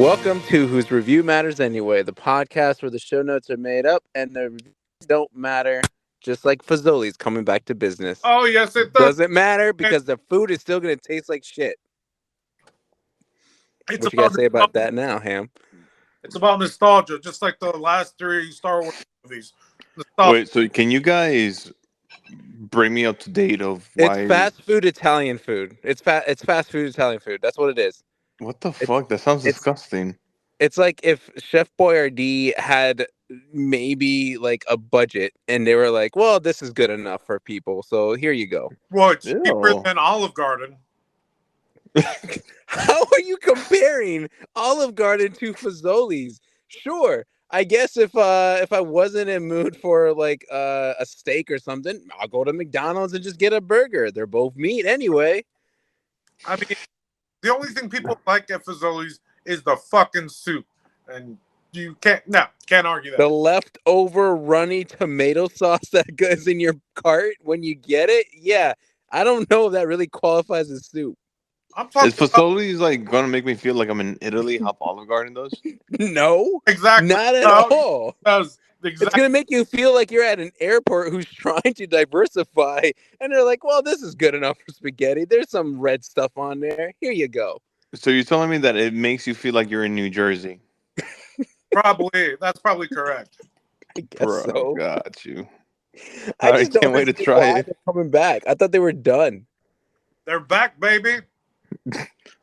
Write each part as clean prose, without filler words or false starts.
Welcome to Whose Review Matters Anyway, the podcast where the show notes are made up and the reviews don't matter, just like Fazoli's coming back to business. Oh, yes, it does. Doesn't matter because the food is still going to taste like shit. It's What you got to say about nostalgia. that now, Ham? It's about nostalgia, just like the last three Star Wars movies. Nostalgia. Wait, so can you guys bring me up to date of why? It's fast food Italian food. It's fast food Italian food. That's what it is. What the fuck? That sounds disgusting. It's like if Chef Boyardee had maybe like a budget and they were like, well, this is good enough for people, so here you go. Well, it's Ew. cheaper than Olive Garden. How are you comparing Olive Garden to Fazoli's? Sure, I guess if I wasn't in mood for like a steak or something, I'll go to McDonald's and just get a burger. They're both meat anyway. I mean, the only thing people like at Fazoli's is the fucking soup. And you can't argue that. The leftover runny tomato sauce that goes in your cart when you get it. Yeah, I don't know if that really qualifies as soup. I'm talking Is Fazoli's like gonna make me feel like I'm in Italy? How Olive Garden does? No, exactly. not at No, all. That's It's exactly. going to make you feel like you're at an airport who's trying to diversify. And they're like, well, this is good enough for spaghetti. There's some red stuff on there. Here you go. So you're telling me that it makes you feel like you're in New Jersey? That's probably correct. I guess Bro, so. got you. I I just don't can't wait to understand try why it. they're coming back. I thought they were done. They're back, baby.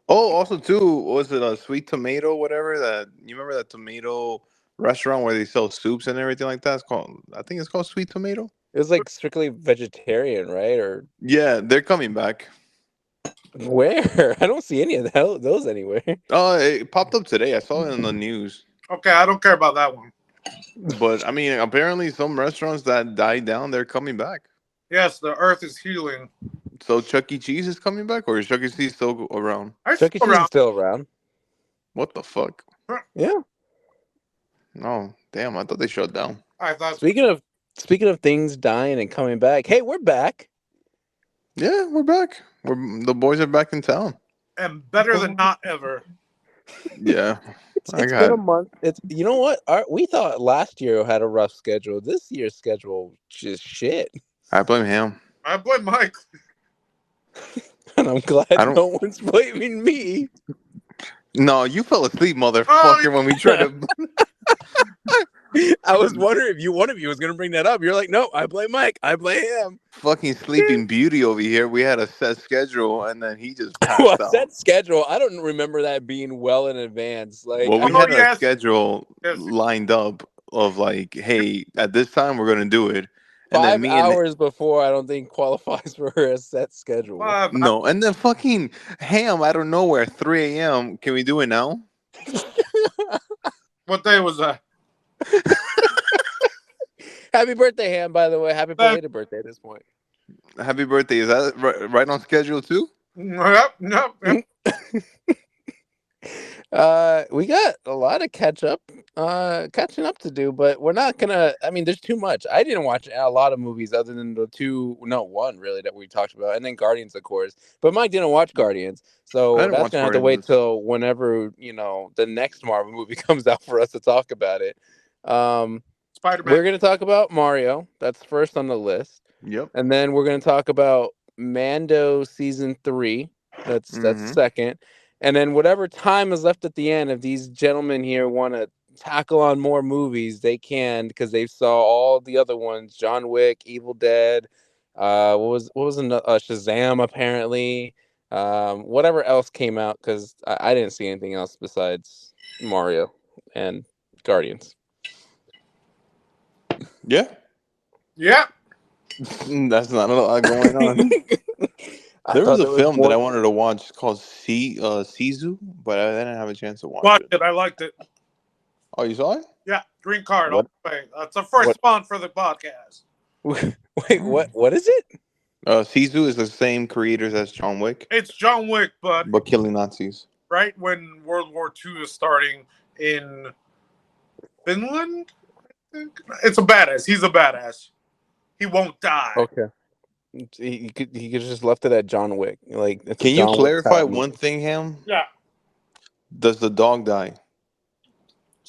Oh, also too, was it a Sweet Tomato, whatever that? You remember that tomato restaurant where they sell soups and everything like that? I think it's called Sweet Tomato. It was like strictly vegetarian, right? Or Yeah, they're coming back. where? I don't see any of those anywhere. Oh, it popped up today. I saw it in the news. Okay, I don't care about that one. But I mean, apparently some restaurants that died down, they're coming back. Yes, the earth is healing. So Chuck E. Cheese is coming back, or is Chuck E. Cheese still around? Chuck E. Cheese is still around. What the fuck? Yeah. Oh, damn! I thought they shut down. I thought. Speaking of things dying and coming back, hey, we're back. Yeah, we're back. The boys are back in town. And better than not ever. Yeah, It's been a month. You know what? We thought last year had a rough schedule. This year's schedule just shit. I blame him. I blame Mike. And I'm glad no one's blaming me. No, you fell asleep, motherfucker, when we tried to. I was wondering if one of you was going to bring that up. You're like, no, I blame Mike. I blame him. Fucking Sleeping Beauty over here. We had a set schedule, and then he just passed out. Set schedule. I don't remember that being well in advance. Like, well, we had a schedule lined up of like, hey, at this time we're going to do it. And 5 hours before, I don't think qualifies for a set schedule. No, and then fucking Ham out of nowhere, 3 a.m. Can we do it now? What day was that? Happy birthday, Ham, by the way. Happy belated birthday at this point. Happy birthday. Is that right on schedule too? Yep. We got a lot of catching up to do, but we're not gonna. I mean, there's too much. I didn't watch a lot of movies other than one really that we talked about, and then Guardians, of course. But Mike didn't watch Guardians, so that's gonna have to wait till whenever the next Marvel movie comes out for us to talk about it. Spider-Man. We're gonna talk about Mario. That's first on the list. Yep. And then we're gonna talk about Mando season 3. That's second. And then whatever time is left at the end, if these gentlemen here want to tackle on more movies, they can, because they saw all the other ones: John Wick, Evil Dead, what was Shazam apparently, whatever else came out, because I didn't see anything else besides Mario and Guardians. Yeah. That's not a lot going on. There was a film that I wanted to watch called Sisu, but I didn't have a chance to watch it. I liked it. Oh, you saw it? Yeah, green card. That's the first spawn for the podcast. Wait, what is it? Sisu is the same creators as John Wick. It's John Wick, but killing Nazis. Right when World War II is starting in Finland, I think. It's a badass. He's a badass. He won't die. Okay. He could just left it at John Wick. Like, can you clarify one thing, Ham? Yeah. Does the dog die?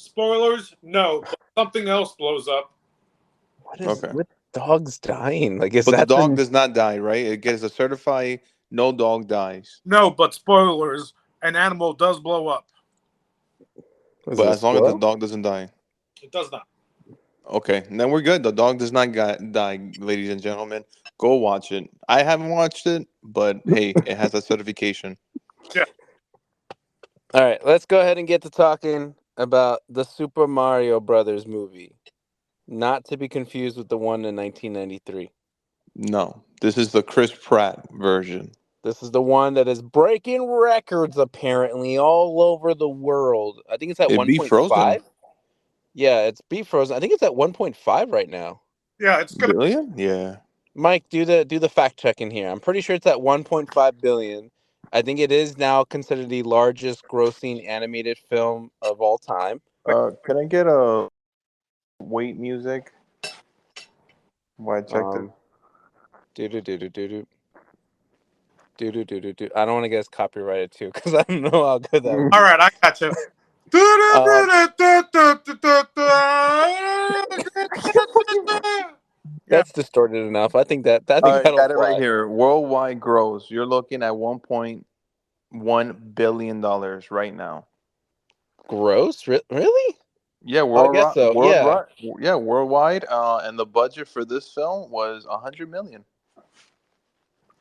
Spoilers? No, but something else blows up. What is Okay. with dogs dying? Like, is But the that dog the does not die, right? It gets a certified no dog dies. No, but spoilers. An animal does blow up. was But it a as long as the squirrel? dog doesn't die. It does not. Okay, then we're good. The dog does not die, ladies and gentlemen. Go watch it. I haven't watched it, but hey, it has a certification. Yeah. All right, let's go ahead and get to talking about the Super Mario Brothers movie, not to be confused with the one in 1993. No, this is the Chris Pratt version. This is the one that is breaking records apparently all over the world. I think it's at It be 1.5. Frozen Yeah, it's Be Frozen. I think it's at 1.5 right now. Yeah, it's gonna. billion. Yeah. Mike, do the fact checking here. I'm pretty sure it's at 1.5 billion. I think it is now considered the largest grossing animated film of all time. Can I get a wait music? Why I checked it. Um, do do do do do do do do do do do. I don't want to get us copyrighted too because I don't know how good that would All be. right, I got you. Um, Yeah, that's distorted enough. I All think right, that'll got it right fly. here. Worldwide gross. You're looking at $1.1 billion right now. Gross? Really? Yeah, I guess so. Yeah. worldwide. And the budget for this film was 100 million.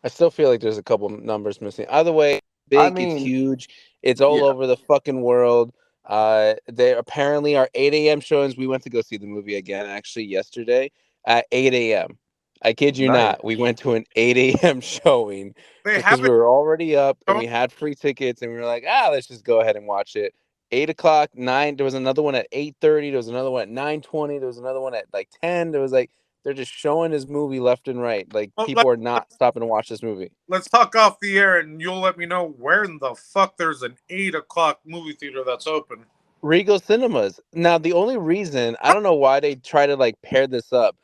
I still feel like there's a couple numbers missing. Either way, I big, it's mean, huge. It's all yeah, over the fucking world. They apparently are 8 a.m. showings. We went to go see the movie again actually yesterday at 8 a.m. I kid you nice. not. We went to an 8 a.m. showing they just because we haven't were already up and shown. we had free tickets and we were like, let's just go ahead and watch it. 8 o'clock, 9. There was another one at 8:30. There was another one at 9:20. There was another one at like 10. There was like they're just showing this movie left and right. Like Well, people are not stopping to watch this movie. let's talk off the air, and you'll let me know where in the fuck there's an 8 o'clock movie theater that's open. Regal Cinemas. Now, the only reason I don't know why they try to like pair this up.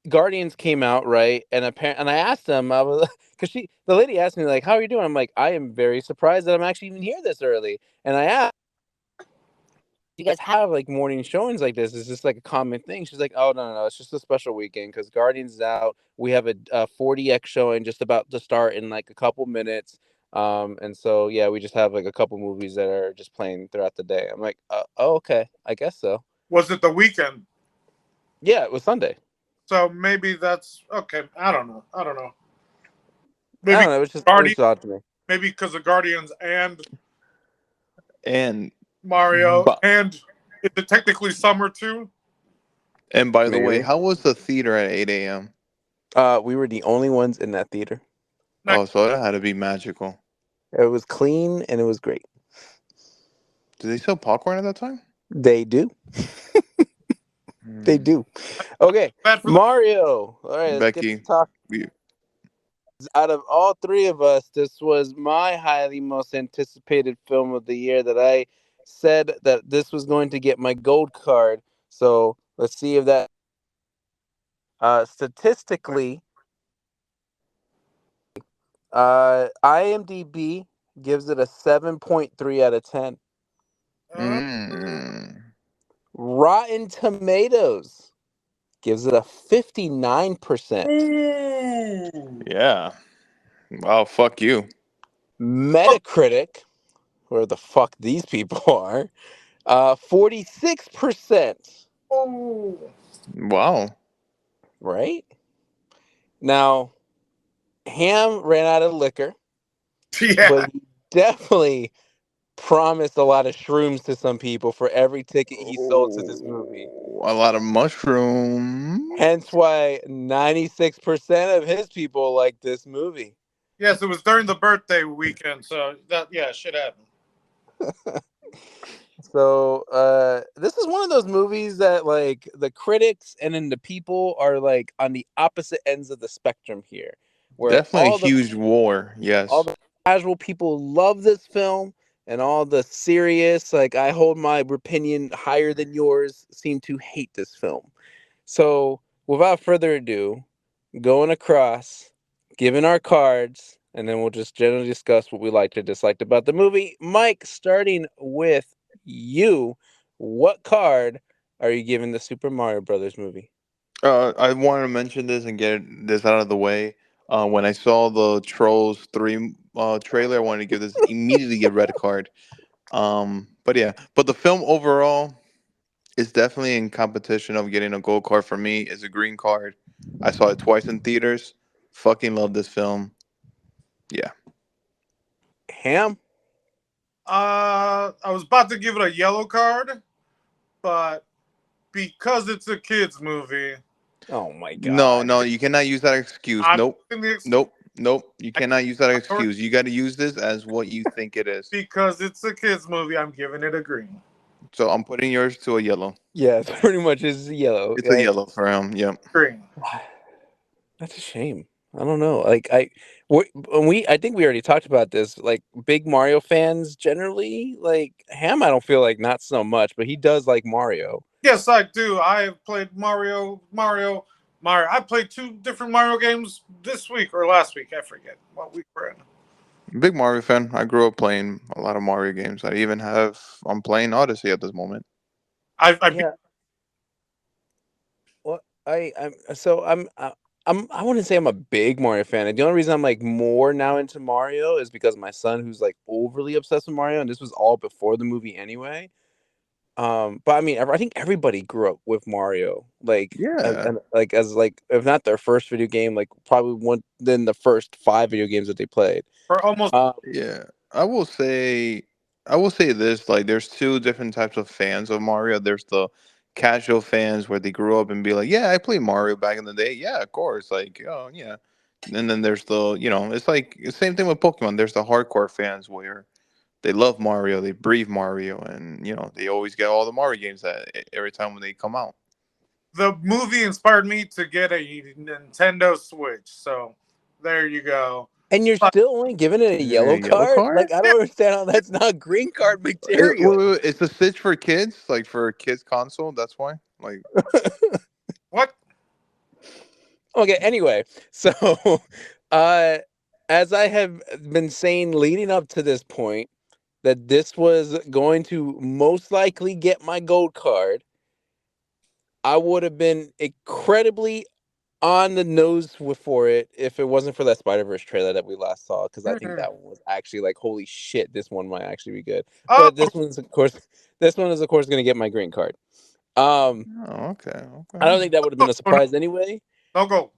Guardians came out right, and and I asked them, I was because the lady asked me like, "How are you doing?" I'm like, "I am very surprised that I'm actually even here this early." And I asked, "You guys have like morning showings like this? Is this like a common thing?" She's like, "Oh no, it's just a special weekend because Guardians is out. We have a 40x showing just about to start in like a couple minutes." And so yeah, we just have like a couple movies that are just playing throughout the day. I'm like, oh, okay, I guess so. Was it the weekend? Yeah, it was Sunday. So maybe that's okay. I don't know. I don't know. I Maybe don't know. It was Guardian. odd to me. Maybe because of Guardians and And Mario, but and is it technically summer too? and by the way, Maybe. how was the theater at 8 a.m.? We were the only ones in that theater. Nice. Oh, so that had to be magical. It was clean and it was great. Did they sell popcorn at that time? They do. They Hmm. do. Okay, Bad for the. Mario. All right, let's get to Becky, talk. we- Out of all three of us, this was my highly most anticipated film of the year that I said that this was going to get my gold card. So let's see if that statistically, IMDb gives it a 7.3 out of 10. mm, Rotten Tomatoes gives it a 59%. Ooh. yeah. Wow, fuck you. Metacritic, where the fuck these people are, 46%. Oh. Wow. Right? Now, Ham ran out of liquor, Yeah. but he definitely promised a lot of shrooms to some people for every ticket he sold to this movie. Oh, a lot of mushrooms. Hence why 96% of his people like this movie. Yes, it was during the birthday weekend, so that shit happened. So this is one of those movies that like the critics and then the people are like on the opposite ends of the spectrum here, where Definitely a huge war. all Yes. the casual people love this film and all the serious like I hold my opinion higher than yours seem to hate this film. So without further ado, going across, giving our cards, and then we'll just generally discuss what we liked or disliked about the movie. Mike, starting with you, What card are you giving the Super Mario Brothers movie? I wanted to mention this and get this out of the way. When I saw the Trolls 3 trailer, I wanted to give this immediately a red card. But yeah, but the film overall is definitely in competition of getting a gold card. For me, is a green card. I saw it twice in theaters. Fucking love this film. Yeah. Ham? I was about to give it a yellow card, but because it's a kids movie, Oh my No, god. no, you cannot use that excuse. I'm Nope. using the Nope. Nope. You I, cannot use that I already- excuse. You got to use this as what you think it is. because it's a kids movie. I'm giving it a green. So I'm putting yours to a yellow. Yeah, it's pretty much is yellow. It's a Like yellow for him. Yep. Green. that's a shame. I don't know. Like I think we already talked about this. Like big Mario fans generally, like Ham. I don't feel like not so much, but he does like Mario. Yes, I do. I have played Mario. I played two different Mario games this week or last week. I forget what week we're in. Big Mario fan. I grew up playing a lot of Mario games. I even have. I'm playing Odyssey at this moment. I beat Yeah. Well, I wouldn't say I'm a big Mario fan. The only reason I'm like more now into Mario is because my son, who's like overly obsessed with Mario, and this was all before the movie anyway. But I mean, I think everybody grew up with Mario, like, Yeah. and like as like if not their first video game, like probably one then the first five video games that they played. for almost. Um, Yeah. I will say. I will say this. Like, there's two different types of fans of Mario. There's the casual fans where they grew up and be like, "Yeah, I played Mario back in the day. Yeah, of course. Like, oh yeah." And then there's the, it's like the same thing with Pokemon. There's the hardcore fans where they love Mario, they breathe Mario, and they always get all the Mario games every time when they come out. The movie inspired me to get a Nintendo Switch. So there you go. and you're But still only giving it a yellow Yellow card? card? Like I don't understand how that's not green card material. It's a Switch for kids, like for a kids console. That's why. Like, what? Okay, anyway, so uh as I have been saying leading up to this point that this was going to most likely get my gold card, I would have been incredibly on the nose for it if it wasn't for that Spider-Verse trailer that we last saw, because I think Hmm. that one was actually like, holy shit, this one might actually be good. Oh, But this one is of course going to get my green card. Um, oh, okay, I okay. don't think that would have been a no, surprise anyway. no go.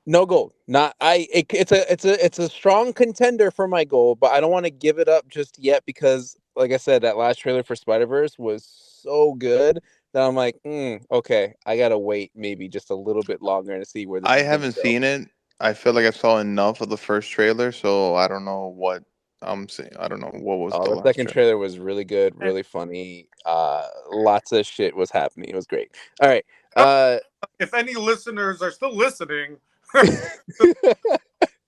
No gold. Not it's a strong contender for my goal, but I don't want to give it up just yet because, like I said, that last trailer for Spider Verse was so good that I'm like, okay, I gotta wait maybe just a little bit longer to see where this I is gonna haven't go. seen it. I feel like I saw enough of the first trailer, so I don't know what I'm saying. I don't know what was Oh, the the last second trailer. trailer was really good, And, really funny. Lots of shit was happening. It was great. All right. oh, Uh, if any listeners are still listening,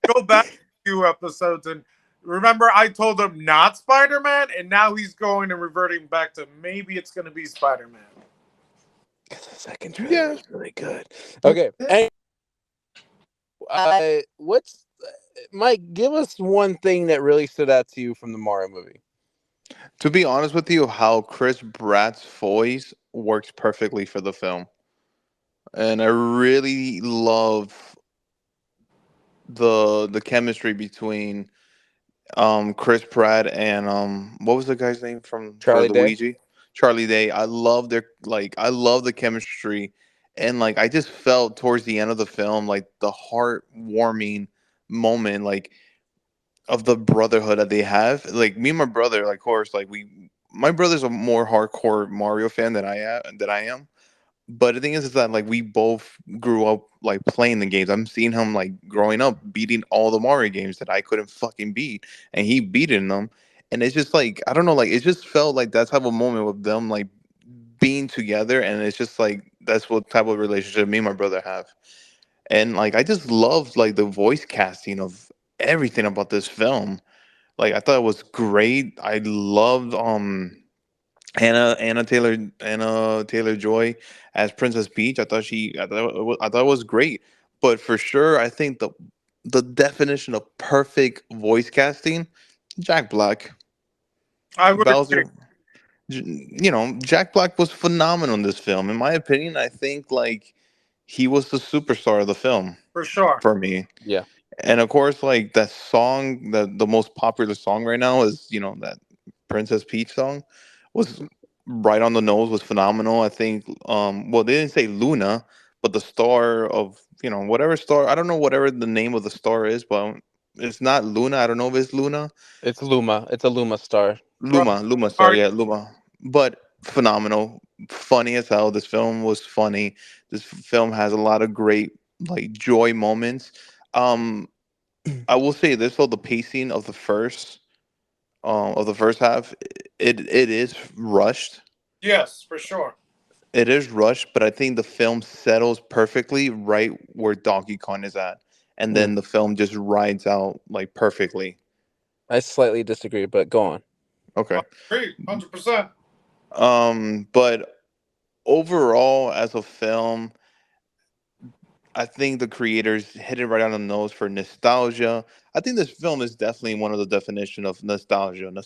go back a few episodes and remember I told him not Spider-Man, and now he's going and reverting back to maybe it's going to be Spider-Man. the second trailer Yeah. was really good. Okay. What's Mike? Give us one thing that really stood out to you from the Mario movie. To be honest with you, how Chris Pratt's voice works perfectly for the film, and I really love the chemistry between Chris Pratt and what was the guy's name from for Charlie Day. Luigi? Charlie Day. I love the chemistry, and like I just felt towards the end of the film like the heartwarming moment like of the brotherhood that they have. Like me and my brother, like of course, like we my brother's a more hardcore Mario fan than I am. But the thing is that like we both grew up like playing the games. I'm seeing him like growing up beating all the Mario games that I couldn't fucking beat, and he beating them. And it's just like I don't know, like it just felt like that type of moment with them like being together, and it's just like that's what type of relationship me and my brother have. And like I just loved like the voice casting of everything about this film. Like I thought it was great. I loved Anna Taylor Joy as Princess Peach. I thought it was great. But for sure, I think the definition of perfect voice casting, Jack Black, I would agree. Bowser. Jack Black was phenomenal in this film. In my opinion, I think like he was the superstar of the film For sure. for me. Yeah, And of course, like that song, the most popular song right now is that Princess Peach song was right on the nose, was phenomenal. I think. Well, they didn't say Luna, but the star of whatever star, I don't know whatever the name of the star is, but it's not Luna. I don't know if it's Luna. it's Luma. It's a Luma star. Bro, Luma star, are yeah, Luma. But phenomenal, funny as hell. This film was funny. This film has a lot of great like joy moments. Um, I will say this though: the pacing of the first half, it is rushed. yes, for sure. It is rushed, but I think the film settles perfectly right where Donkey Kong is at, and Mm. then the film just rides out like perfectly. I slightly disagree, but go on. Okay. Agree, 100%. But overall, as a film, I think the creators hit it right on the nose for nostalgia. I think this film is definitely one of the definition of nostalgia, and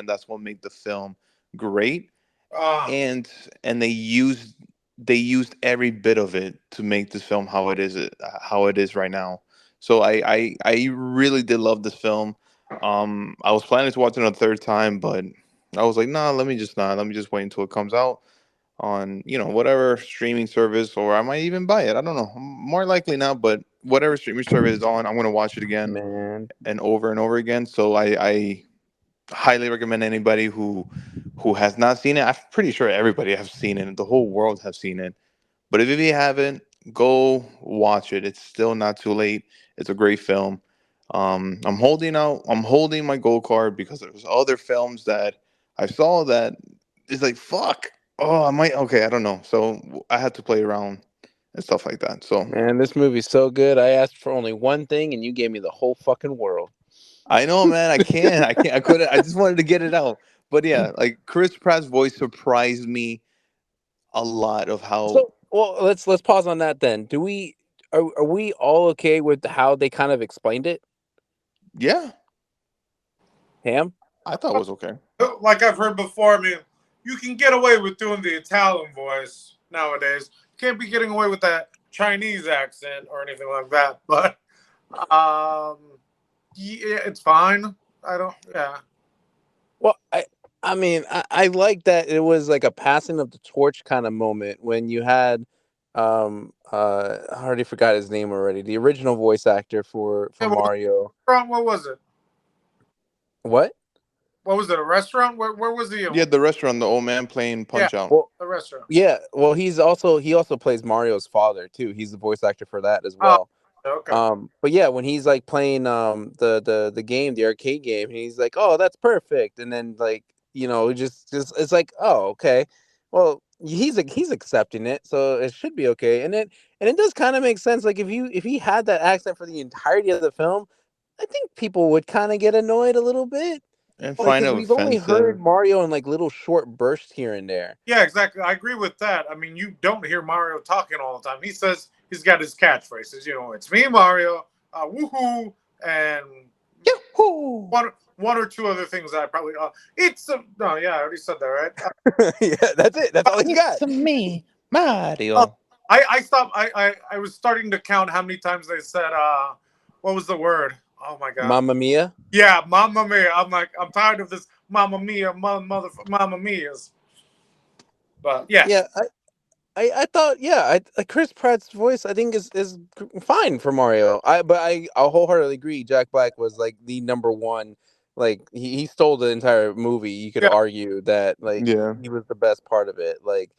that's what made the film great. Uh, And and they used every bit of it to make this film how it is right now. So I really did love this film. I was planning to watch it a third time, but I was like, nah, let me just wait until it comes out on whatever streaming service, or I might even buy it. I don't know. More likely not, but whatever streaming service is on, I'm gonna watch it again Man, and over again. So I highly recommend anybody who has not seen it. I'm pretty sure everybody has seen it. The whole world has seen it. But if you haven't, go watch it. It's still not too late. It's a great film. I'm holding out. I'm holding my gold card because there's other films that I saw that is like fuck. Oh, I might. Okay, I don't know. So I had to play around and stuff like that. So man, this movie's so good. I asked for only one thing, and you gave me the whole fucking world. I know, man. I can't. I can't. I couldn't. I just wanted to get it out. But yeah, like Chris Pratt's voice surprised me a lot of how. So, well, let's pause on that then. Are we all okay with how they kind of explained it? Yeah, Ham? I thought it was okay. like I've heard before, I mean, you can get away with doing the Italian voice nowadays. Can't be getting away with that Chinese accent or anything like that. But yeah, it's fine. I don't. Yeah. Well, I mean, I like that it was like a passing of the torch kind of moment when you had I already forgot his name already. The original voice actor for Yeah, Mario. what was it? What? What was it? A restaurant? Where was the? Yeah, the restaurant, the old man playing Yeah, Punch Out. Well, the restaurant. yeah. Well, he also plays Mario's father too. He's the voice actor for that as Oh, well. okay. But yeah, when he's like playing the game, the arcade game, and he's like, "Oh, that's perfect," and then like just it's like, "Oh, okay." Well, he's accepting it, so it should be okay. And it does kind of make sense. Like if he had that accent for the entirety of the film, I think people would kind of get annoyed a little bit. And Like, find because it we've only heard offensive. Mario in like little short bursts here and there. Yeah, exactly. I agree with that. I mean, you don't hear Mario talking all the time. He says he's got his catchphrases. It's me, Mario, woohoo, and Yahoo! one or two other things that I probably. It's a no, yeah, I already said that, right? Yeah, that's it. That's all he's got. It's me, Uh, Mario. I stopped. I was starting to count how many times they said. What was the word? Oh my god. Mamma Mia. Yeah, Mamma Mia. I'm like, I'm tired of this Mamma Mia, Mamma Mia's. But yes, Yeah, I thought, yeah, Chris Pratt's voice I think is fine for Mario. I wholeheartedly agree. Jack Black was like the number one. Like he stole the entire movie. You could yeah, argue that like Yeah, he was the best part of it. Like,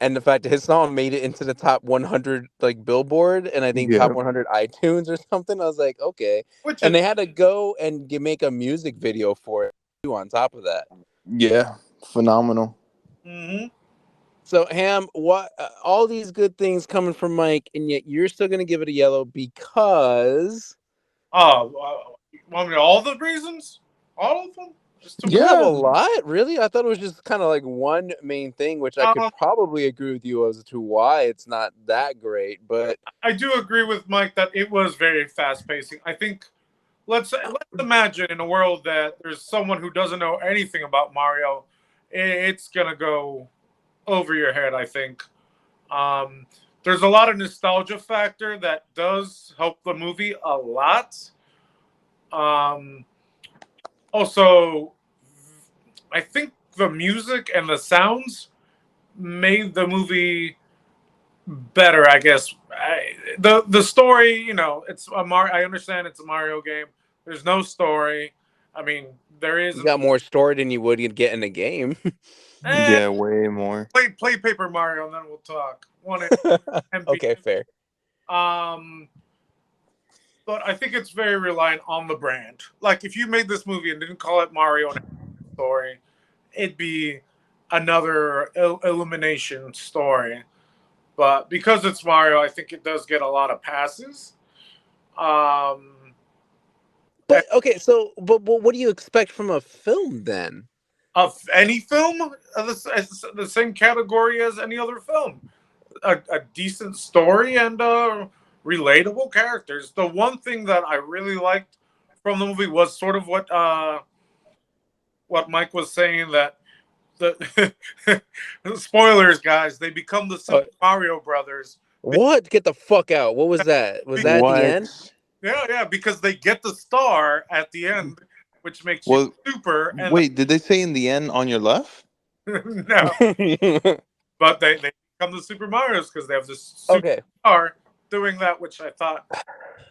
and the fact that his song made it into the top 100 like Billboard and I think top yeah, 100 iTunes or something. I was like, okay. which And is they had to go and make a music video for it too. On top of that. yeah. Phenomenal. mm-hmm. So Ham, what all these good things coming from Mike, and yet you're still going to give it a yellow because Want me all the reasons? All of them? Just too you many. have a Yeah, lot. Really, I thought it was just kind of like one main thing, which I could Uh, probably agree with you as to why it's not that great. But I do agree with Mike that it was very fast pacing. I think let's imagine in a world that there's someone who doesn't know anything about Mario, it's gonna go over your head. I think. Um, there's a lot of nostalgia factor that does help the movie a lot. Um, Also, I think the music and the sounds made the movie better. I guess the story, it's a I understand it's a Mario game. There's no story. I mean, there You is. got more story than you would get in a game. Eh, Yeah, way more. play Paper Mario, and then we'll talk. One MB. Okay, fair. Um, but I think it's very reliant on the brand. Like if you made this movie and didn't call it Mario and story, it'd be another elimination story. But because it's Mario, I think it does get a lot of passes. Um, But okay, so but what do you expect from a film then? of any film, the same category as any other film, a decent story and relatable characters. The one thing that I really liked from the movie was sort of what Mike was saying, that the spoilers, guys, they become the Uh, Super Mario Brothers. what? Get the fuck out. What was that? Was that at the What? end? Yeah, yeah, because they get the star at the end, which makes you Well, super. And wait, did they say in the end on your left? no, but they become the Super Mario's because they have this super Okay. star doing that, which I thought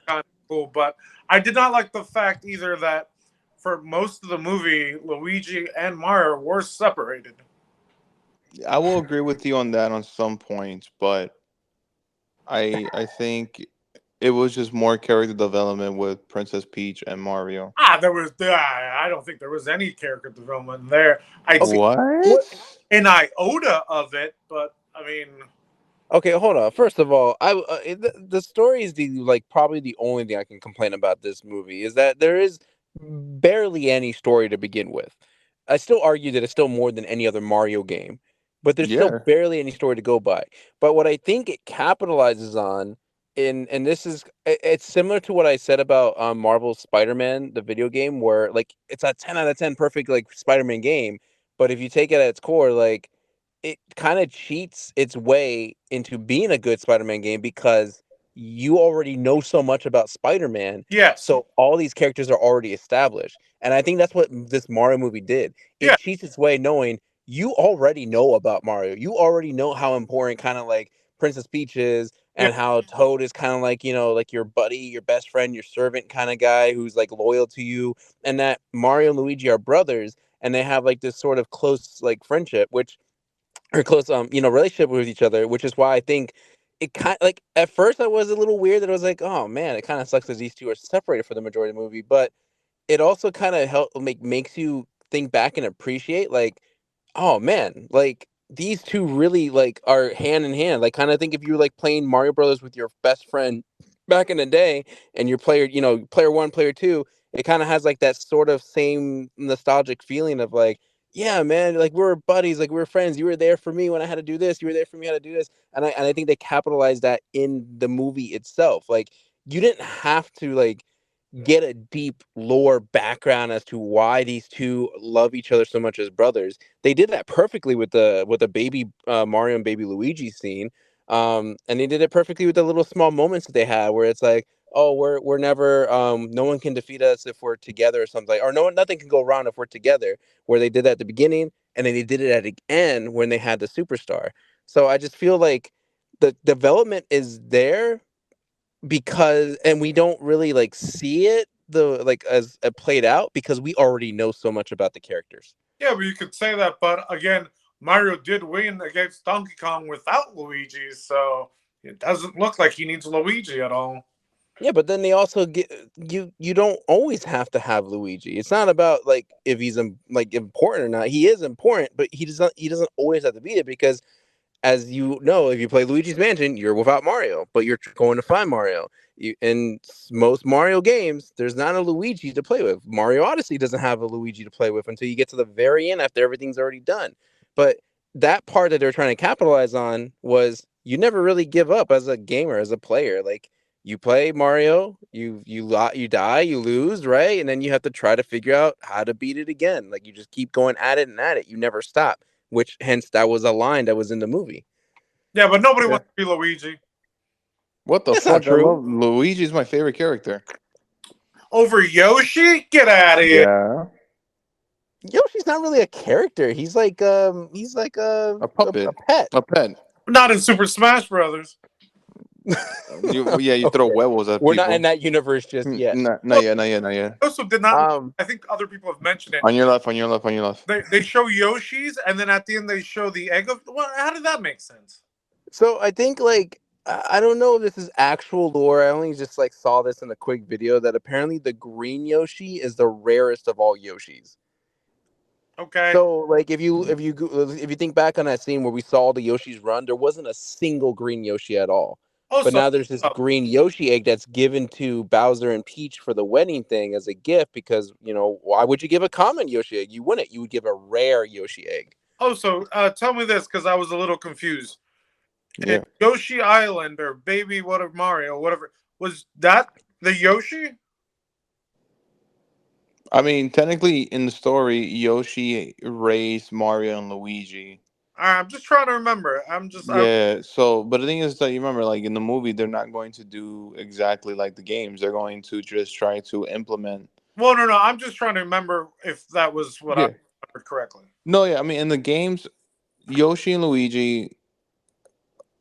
kind of cool. But I did not like the fact either that for most of the movie, Luigi and Mario were separated. I will agree with you on that on some points, but I think it was just more character development with Princess Peach and Mario. I don't think there was any character development there. I'd see Okay. What? What? an iota of it, but I mean, Okay, hold on. First of all, the story is the like probably the only thing I can complain about this movie is that there is barely any story to begin with. I still argue that it's still more than any other Mario game, but there's still Yeah. barely any story to go by. But what I think it capitalizes on, and this is it's similar to what I said about Marvel's Spider-Man, the video game, where like it's a 10 out of 10 perfect like Spider-Man game, but if you take it at its core, like it kind of cheats its way into being a good Spider-Man game because you already know so much about Spider-Man. yes, So all these characters are already established. And I think that's what this Mario movie did. yeah, It cheats its way knowing you already know about Mario. You already know how important kind of like Princess Peach is yeah, and how Toad is kind of like, like your buddy, your best friend, your servant kind of guy who's like loyal to you. And that Mario and Luigi are brothers and they have like this sort of close like friendship, which or close relationship with each other, which is why I think it kind like at first I was a little weird that I was like, oh man, it kind of sucks that these two are separated for the majority of the movie, but it also kind of makes you think back and appreciate like, oh man, like these two really like are hand in hand. Like kind of think if you were like playing Mario Brothers with your best friend back in the day and your player one, player two, it kind of has like that sort of same nostalgic feeling of like, yeah, man, like we were buddies, like we were friends. You were there for me when I had to do this, you were there for me how to do this. And I think they capitalized that in the movie itself. Like you didn't have to like get a deep lore background as to why these two love each other so much as brothers. They did that perfectly with the baby Mario and baby Luigi scene. And they did it perfectly with the little small moments that they had where it's like, oh, we're never no one can defeat us if we're together or something like, or nothing can go wrong if we're together, where they did that at the beginning and then they did it at the end when they had the superstar. So I just feel like the development is there because and we don't really like see it the like as played out because we already know so much about the characters. yeah. But you could say that. But again, Mario did win against Donkey Kong without Luigi, so it doesn't look like he needs Luigi at all. Yeah, but then they also get you don't always have to have Luigi. It's not about like if he's like important or not. He is important, but he doesn't always have to be it because as you know, if you play Luigi's Mansion, you're without Mario, but you're going to find Mario. In most Mario games, there's not a Luigi to play with. Mario Odyssey doesn't have a Luigi to play with until you get to the very end after everything's already done. But that part that they're trying to capitalize on was you never really give up as a gamer, as a player. Like You play Mario, you die, you lose, right? And then you have to try to figure out how to beat it again. Like you just keep going at it and at it. You never stop. Which hence that was a line that was in the movie. Yeah, but nobody Yeah. wants to be Luigi What the That's not fuck? I true. love Luigi's my favorite character. over Yoshi. Get out of here! Yeah. Yoshi's not really a character. He's like A a puppet. pet. A pet. Not in Super Smash Brothers. You throw Okay. huevos at We're not in people. that universe just yet. Not Well, yet, not yet, not yet. also did not. Um I think other people have mentioned it. On your left, on your left, on your left. They show Yoshi's, and then at the end they show the egg of. Well, how did that make sense? so I think like I don't know if this is actual lore. I only just like saw this in a quick video that apparently the green Yoshi is the rarest of all Yoshis. Okay. So like if you think back on that scene where we saw the Yoshis run, there wasn't a single green Yoshi at all. But Also, now there's this green Yoshi egg that's given to Bowser and Peach for the wedding thing as a gift because, why would you give a common Yoshi egg? You wouldn't. You would give a rare Yoshi egg. tell me this because I was a little confused. In Yeah. Yoshi Island or Baby whatever Mario whatever was that the Yoshi? I mean, technically, in the story, Yoshi raised Mario and Luigi. I'm just trying to remember. Yeah. So, but the thing is that you remember, like in the movie, they're not going to do exactly like the games. They're going to just try to implement. Well, no, I'm just trying to remember if that was what I Yeah. remembered correctly. No, yeah. I mean, in the games, Yoshi and Luigi,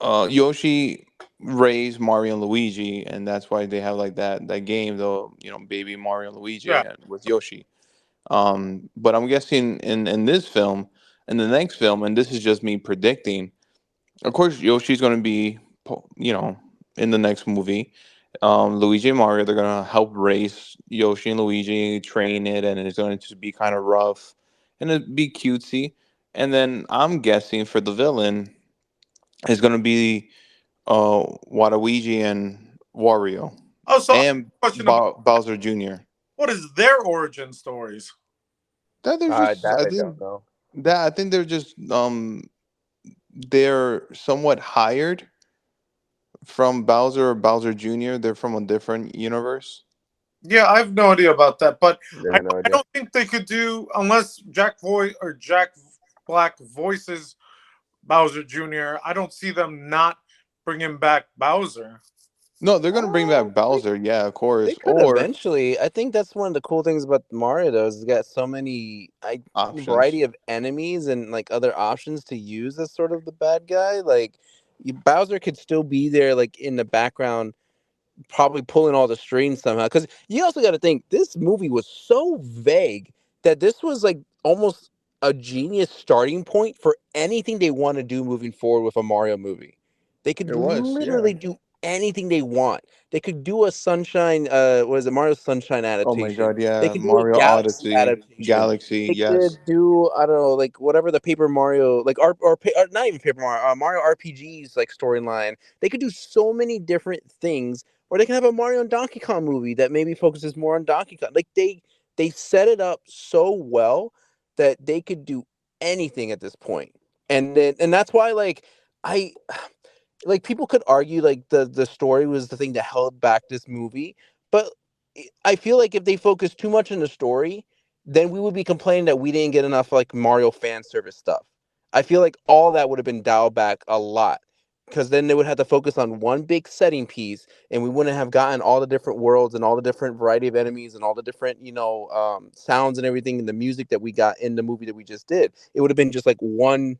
Yoshi raised Mario and Luigi, and that's why they have like that game, though. Baby Mario and Luigi Yeah. with Yoshi. But I'm guessing in this film, in the next film, and this is just me predicting. Of course, Yoshi's going to be, in the next movie. Luigi and Mario, they're going to help race Yoshi and Luigi, train it, and it's going to be kind of rough and it'd be cutesy. And then I'm guessing for the villain, it's going to be Waluigi and Wario Oh, so I have and a question about Bowser Jr. what is their origin stories? That they're just, That I I think don't know. that I think they're just they're somewhat hired from Bowser or Bowser Jr. They're from a different universe. Yeah, I have no idea about that, but Yeah, no I idea. don't think they could do unless Jack Black voices Bowser Jr. I don't see them not bringing back Bowser. No, they're gonna bring back They Bowser, yeah, of They course, could or eventually. I think that's one of the cool things about Mario, though, is it's got so many options. variety of enemies and like other options to use as sort of the bad guy. Like Bowser could still be there, like in the background, probably pulling all the strings somehow. Because you also got to think this movie was so vague that this was like almost a genius starting point for anything they want to do moving forward with a Mario movie. They could It was, yeah. literally do anything they want. They could do a Sunshine, what is it, Mario Sunshine Oh my adaptation. God, They yeah. could do a Mario Galaxy Odyssey, adaptation. Galaxy, They yes. could do, I don't know, like whatever the Paper Mario, like or not even Paper Mario, Mario RPGs like storyline. They could do so many different things, or they can have a Mario and Donkey Kong movie that maybe focuses more on Donkey Kong. Like they set it up so well that they could do anything at this point. And that's why I like people could argue like the story was the thing that held back this movie, but I feel like if they focused too much on the story, then we would be complaining that we didn't get enough like Mario fan service stuff. I feel like all that would have been dialed back a lot because then they would have to focus on one big setting piece, and we wouldn't have gotten all the different worlds and all the different variety of enemies and all the different sounds and everything and the music that we got in the movie that we just did. It would have been just like one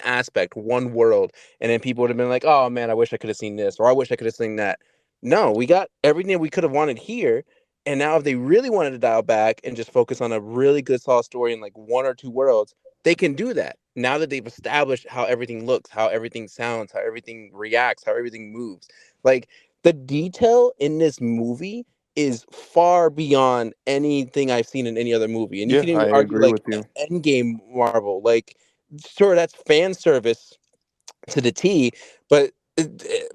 aspect, one world, and then people would have been like, "Oh man, I wish I could have seen this," or "I wish I could have seen that." No, we got everything we could have wanted here. And now, if they really wanted to dial back and just focus on a really good, solid story in like one or two worlds, they can do that. Now that they've established how everything looks, how everything sounds, how everything reacts, how everything moves, like the detail in this movie is far beyond anything I've seen in any other movie. And you Yeah, can I even argue agree like with you. Endgame Marvel, like sure that's fan service to the T, but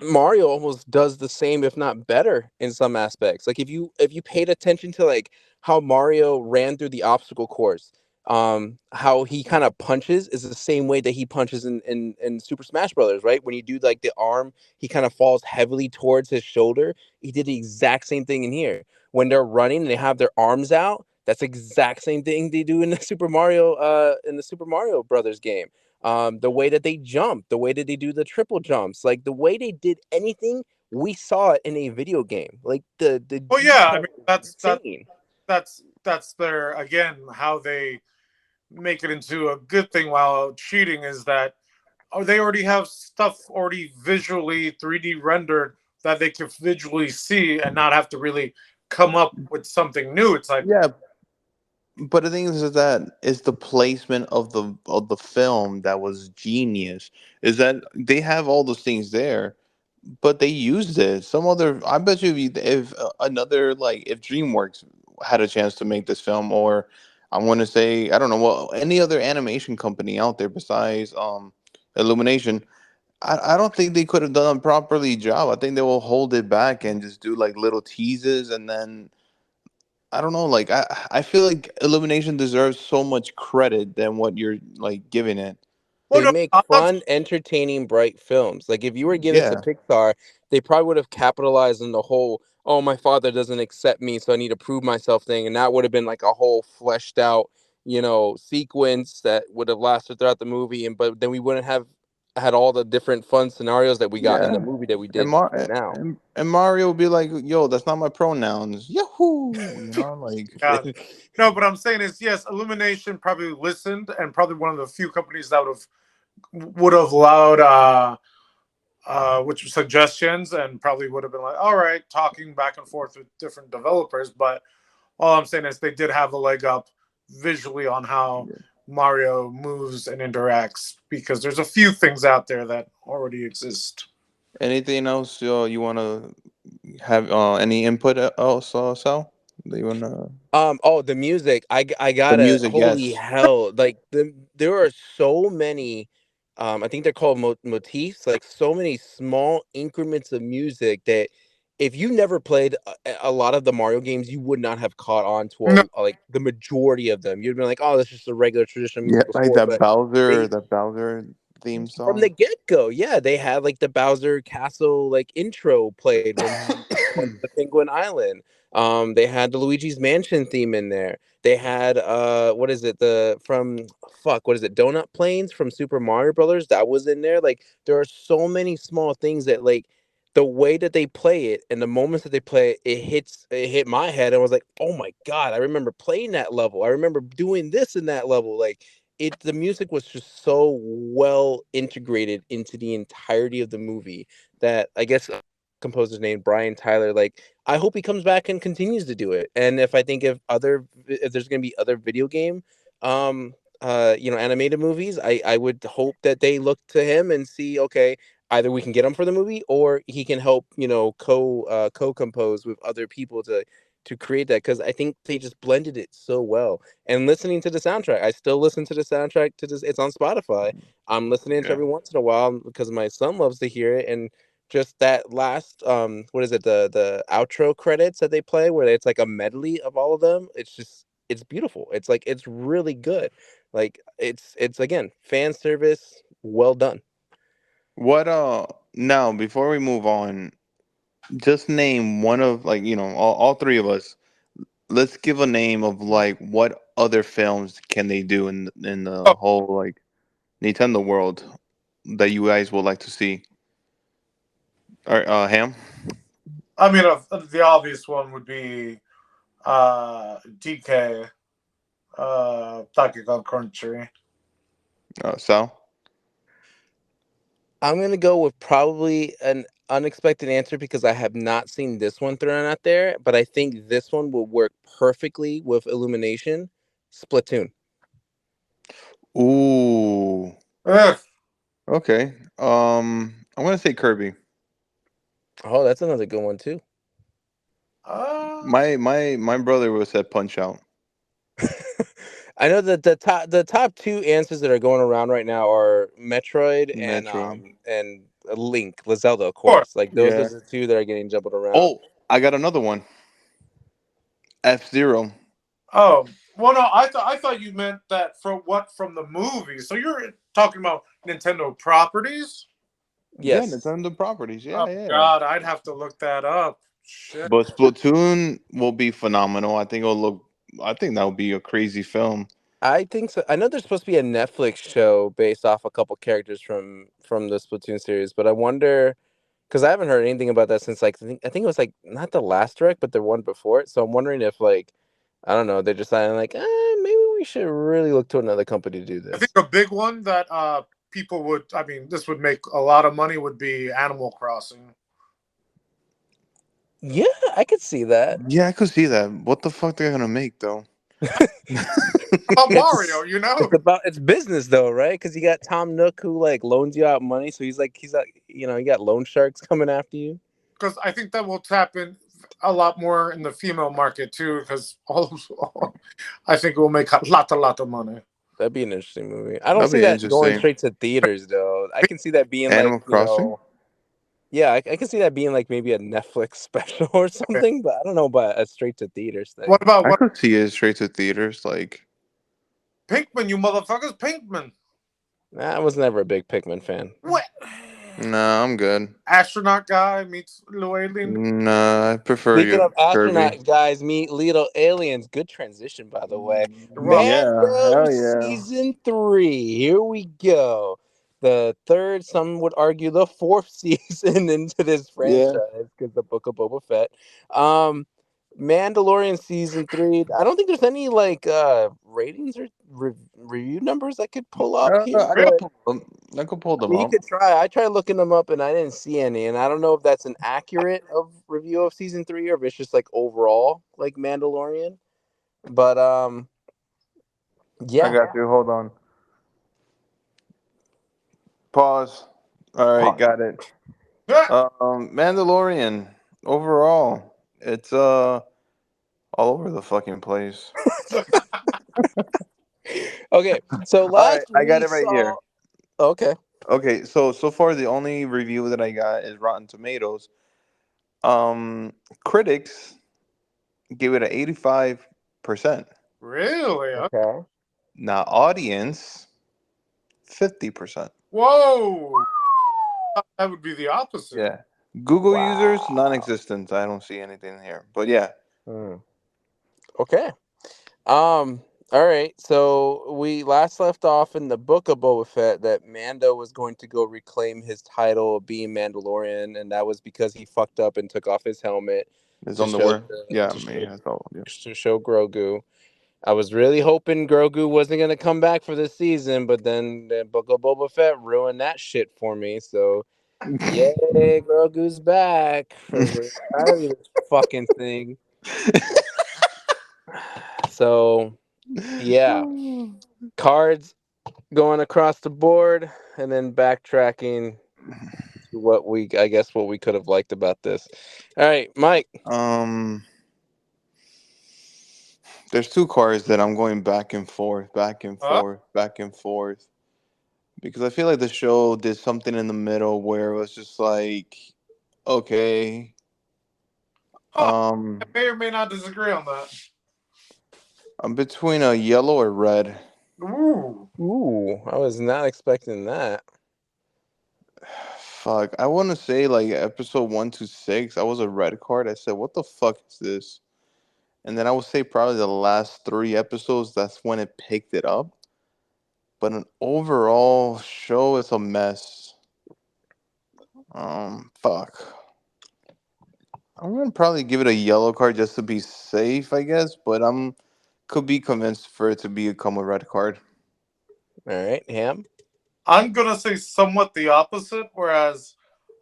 Mario almost does the same, if not better, in some aspects. Like if you paid attention to like how Mario ran through the obstacle course, how he kind of punches is the same way that he punches in Super Smash Brothers, right? When you do like the arm, he kind of falls heavily towards his shoulder. He did the exact same thing in here. When they're running and they have their arms out, that's the exact same thing they do in the Super Mario Brothers game. The way that they jump, the way that they do the triple jumps, like the way they did anything, we saw it in a video game. Like the Well, yeah, I detail mean is that's insane. that's their, again, how they make it into a good thing while cheating is that, oh, they already have stuff already visually 3D rendered that they can visually see and not have to really come up with something new. It's like, Yeah, but the thing is that it's the placement of the film that was genius. Is that they have all those things there, but they used it. Some other, I bet you, if another, like if DreamWorks had a chance to make this film, or I want to say, I don't know, well, any other animation company out there besides Illumination, I don't think they could have done a properly job. I think they will hold it back and just do like little teases, and then I don't know. Like I feel like Illumination deserves so much credit than what you're like giving it. well, They no, make odds, fun, entertaining, bright films. Like if you were giving it to Yeah, Pixar, they probably would have capitalized on the whole "oh, my father doesn't accept me, so I need to prove myself" thing, and that would have been like a whole fleshed out, sequence that would have lasted throughout the movie. And but then we wouldn't have had all the different fun scenarios that we got in the yeah. movie that we And did now. Mario would be like, "Yo, that's not my pronouns." Yahoo! Like yeah. No, but I'm saying is, yes, Illumination probably listened and probably one of the few companies that would have allowed which suggestions, and probably would have been like, all right, talking back and forth with different developers. But all I'm saying is they did have a leg up visually on how yeah. Mario moves and interacts, because there's a few things out there that already exist. Anything else you want to have any input else, Sal? Do you want to Oh, the music. I the gotta. music? Holy Yes. hell! Like there are so many. I think they're called motifs. Like so many small increments of music that, if you never played a lot of the Mario games, you would not have caught on to No, like the majority of them. You'd be like, "Oh, that's just a regular traditional Yeah, musical like score." But they That Bowser theme from the song. get-go, yeah, they had like the Bowser Castle like intro played when he went to the Penguin Island. They had the Luigi's Mansion theme in there. They had what is it, the from fuck, what is it, Donut Plains from Super Mario Brothers, that was in there. Like there are so many small things that, like, the way that they play it and the moments that they play it, it hit my head and I was like, oh my god, I remember playing that level, I remember doing this in that level. Like the music was just so well integrated into the entirety of the movie that I guess composer's name Brian Tyler, like, I hope he comes back and continues to do it. And if there's going to be other video game animated movies, I would hope that they look to him and see, okay, either we can get him for the movie or he can help, co-compose with other people to create that, because I think they just blended it so well. And listening to the soundtrack, I still listen to the soundtrack to this. It's on Spotify. I'm listening to it Okay. every once in a while because my son loves to hear it. And just that last what is it, the outro credits that they play where it's like a medley of all of them. It's beautiful. It's like it's really good. Like it's again fan service, well done. What now before we move on, just name one of, like, all three of us. Let's give a name of like what other films can they do in the oh, whole like Nintendo world that you guys would like to see. All right, Ham. I mean, the obvious one would be DK, Donkey Kong Country. Sal. I'm gonna go with probably an unexpected answer because I have not seen this one thrown out there, but I think this one will work perfectly with Illumination. Splatoon. Ooh. Ugh. Okay. I'm gonna say Kirby. Oh, that's another good one too. Uh, My brother was said Punch Out. I know that the top two answers that are going around right now are Metroid Metroid. and Link, Zelda, of of course. course. Like those are Yeah. the two that are getting jumbled around. Oh, I got another one. F-Zero. Oh. Well, no, I thought you meant that from the movie. So you're talking about Nintendo properties? Yeah, Yes. Nintendo properties. Oh Yeah, yeah. God, I'd have to look that up. Shit. But Splatoon will be phenomenal. I think it'll look. I think that will be a crazy film. I think so. I know there's supposed to be a Netflix show based off a couple characters from the Splatoon series, but I wonder because I haven't heard anything about that since like I think it was like not the last direct, but the one before it. So I'm wondering if like I don't know, they're deciding like maybe we should really look to another company to do I think this. a big one that people would. I mean, this would make a lot of money. Would be Animal Crossing. Yeah, I could see that. Yeah, I could see that. What the fuck they're gonna make though? Oh, It's Mario, you know, it's business though, right? Because you got Tom Nook who like loans you out money, so he's like you got loan sharks coming after you. because I think that will tap in a lot more in the female market too. Because I think it will make a lot of money. That'd be an interesting movie. I don't That'd see be that going interesting. straight to theaters though. I can see that being like Animal Crossing. yeah, I can see that being like maybe a Netflix special or Okay. something, but I don't know about a straight to theaters What thing. about I what could see it straight to theaters. Like, Pinkman? You motherfuckers, Pinkman. Nah, I was never a big Pikmin fan. What? nah, I'm good. Astronaut guy meets little alien. Nah, I prefer Speaking you, of Kirby. astronaut guys meet little aliens, good transition by the way. Well, Yeah, Mando hell yeah. season 3, here we go. The third, some would argue the fourth season into this Yeah. franchise because the Book of Boba Fett. Um, Mandalorian season 3. I don't think there's any like ratings or review numbers I could pull up here, I really? could but pull them. I could pull I them mean, you up. could try. I tried looking them up and I didn't see any. And I don't know if that's an accurate of review of season 3 or if it's just like overall like Mandalorian. But I yeah. got you. Hold on. Pause. All right, got it. Mandalorian. Overall, it's all over the fucking place. Okay. So All right, last I got we it right saw. here. Okay. Okay, so far the only review that I got is Rotten Tomatoes. Um, Critics give it a 85%. Really? Okay. Now, audience 50%. Whoa! That would be the opposite. Yeah. Google users Wow. non-existent. I don't see anything here. But yeah, Hmm. Okay. All right. So we last left off in the book of Boba Fett that Mando was going to go reclaim his title of being Mandalorian, and that was because he fucked up and took off his helmet his to show underwear. Yeah, to show me. That's all. Yeah. to show Grogu. I was really hoping Grogu wasn't gonna come back for this season, but then the book of Boba Fett ruined that shit for me. So yay, Grogu's back for the entirety of this fucking thing. So yeah, cards going across the board and then backtracking to I guess what we could have liked about this. All right, Mike. um, there's two cars that I'm going back and forth, back and Huh? forth, back and forth, because I feel like the show did something in the middle where it was just like, okay, Huh. I um, may or may not disagree on that. I'm between a yellow or red. Ooh. Ooh, I was not expecting that. Fuck, I want to say like episode 1 to 6. I was a red card. I said, "What the fuck is this?" And then I would say probably the last 3 episodes. That's when it picked it up. But an overall show is a mess. Fuck. I'm gonna probably give it a yellow card just to be safe, I guess. But I'm could be convinced for it to become a red card. All right, Ham. I'm gonna say somewhat the opposite, whereas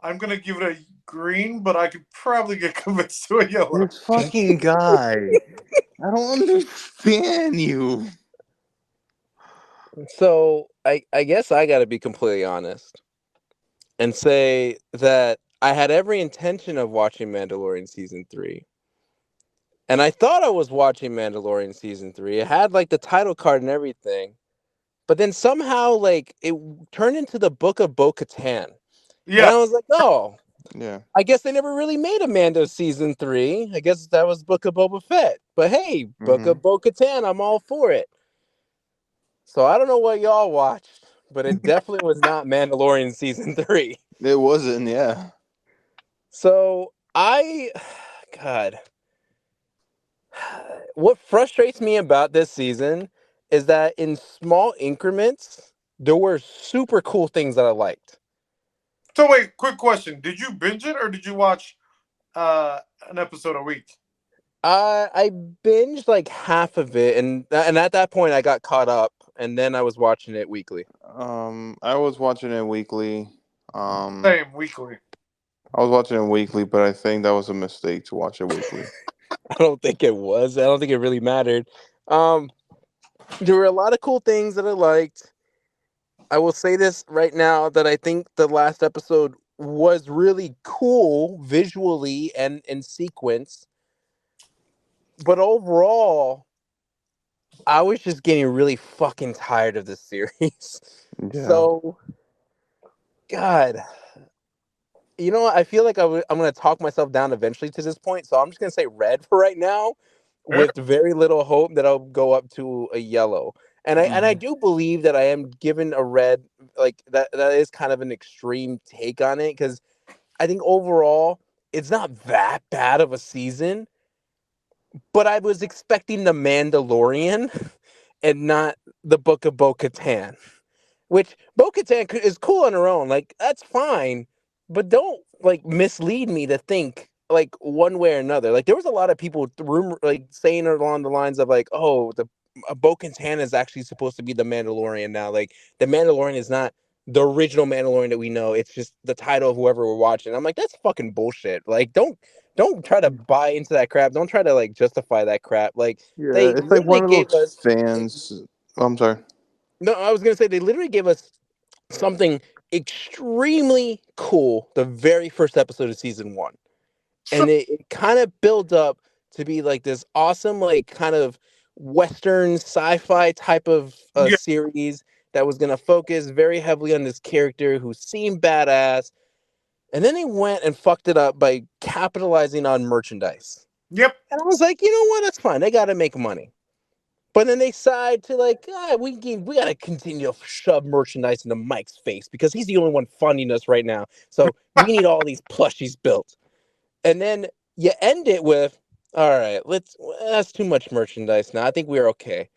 I'm gonna give it a green, but I could probably get convinced to a yellow. This fucking guy. I don't understand you. So I guess I got to be completely honest and say that I had every intention of watching Mandalorian season 3. And I thought I was watching Mandalorian season 3. It had like the title card and everything. But then somehow like it turned into the Book of Bo-Katan. And Yeah, I was like, "Oh." Yeah. I guess they never really made a Mando season 3. I guess that was Book of Boba Fett. But hey, Book Mm-hmm. of Bo Katan, I'm all for it. So I don't know what y'all watched, but it definitely was not Mandalorian season 3. It wasn't. Yeah. So God, what frustrates me about this season is that in small increments, there were super cool things that I liked. So wait, quick question: did you binge it or did you watch uh an episode a week? I binged like half of it, and at that point I got caught up, and then I was watching it weekly. I was watching it weekly. Um, Same weekly. I was watching it weekly, but I think that was a mistake to watch it weekly. I don't think it was. I don't think it really mattered. Um, there were a lot of cool things that I liked. I will say this right now that I think the last episode was really cool visually and in sequence, but overall, I was just getting really fucking tired of this series. Yeah. So, God, you know what? I feel like I'm going to talk myself down eventually to this point. So I'm just going to say red for right now Yeah. with very little hope that I'll go up to a yellow. And I Mhm. do believe that I am given a red, like that is kind of an extreme take on it, because I think overall it's not that bad of a season, but I was expecting the Mandalorian and not the Book of Bo Katan. Which Bo-Katan is cool on her own. Like that's fine, but don't like mislead me to think like one way or another. Like there was a lot of people rumor like saying along the lines of like, oh, the Bo-Katan is actually supposed to be the Mandalorian now. Like the Mandalorian is not the original Mandalorian that we know. It's just the title of whoever we're watching. I'm like, that's fucking bullshit. Like don't try to buy into that crap. Don't try to like justify that crap. Like Yeah, they it's like literally one of gave those us. fans. Oh, I'm sorry. No, I was gonna say they literally gave us something extremely cool the very first episode of season 1, So, and it kind of builds up to be like this awesome like kind of western sci-fi type of yeah. series that was going to focus very heavily on this character who seemed badass, and then they went and fucked it up by capitalizing on merchandise. Yep. And I was like, you know what, that's fine, they got to make money. But then they decide to like, we gotta continue to shove merchandise into Mike's face because he's the only one funding us right now. So we need all these plushies built. And then you end it with, all right, that's too much merchandise now. I think we're okay.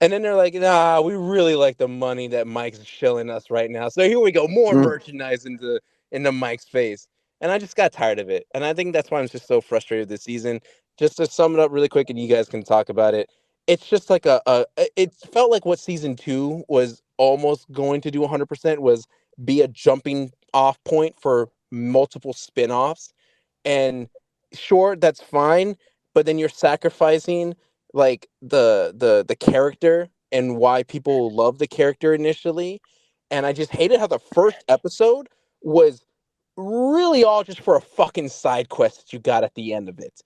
And then they're like, nah, we really like the money that Mike's shilling us right now. So here we go, more Mm. merchandise into Mike's face. And I just got tired of it. And I think that's why I'm just so frustrated this season. Just to sum it up really quick and you guys can talk about it. It's just like it felt like what season 2 was almost going to do 100% was be a jumping off point for multiple spin-offs. And sure, that's fine, but then you're sacrificing like the character and why people love the character initially. And I just hated how the first episode was really all just for a fucking side quest that you got at the end of it.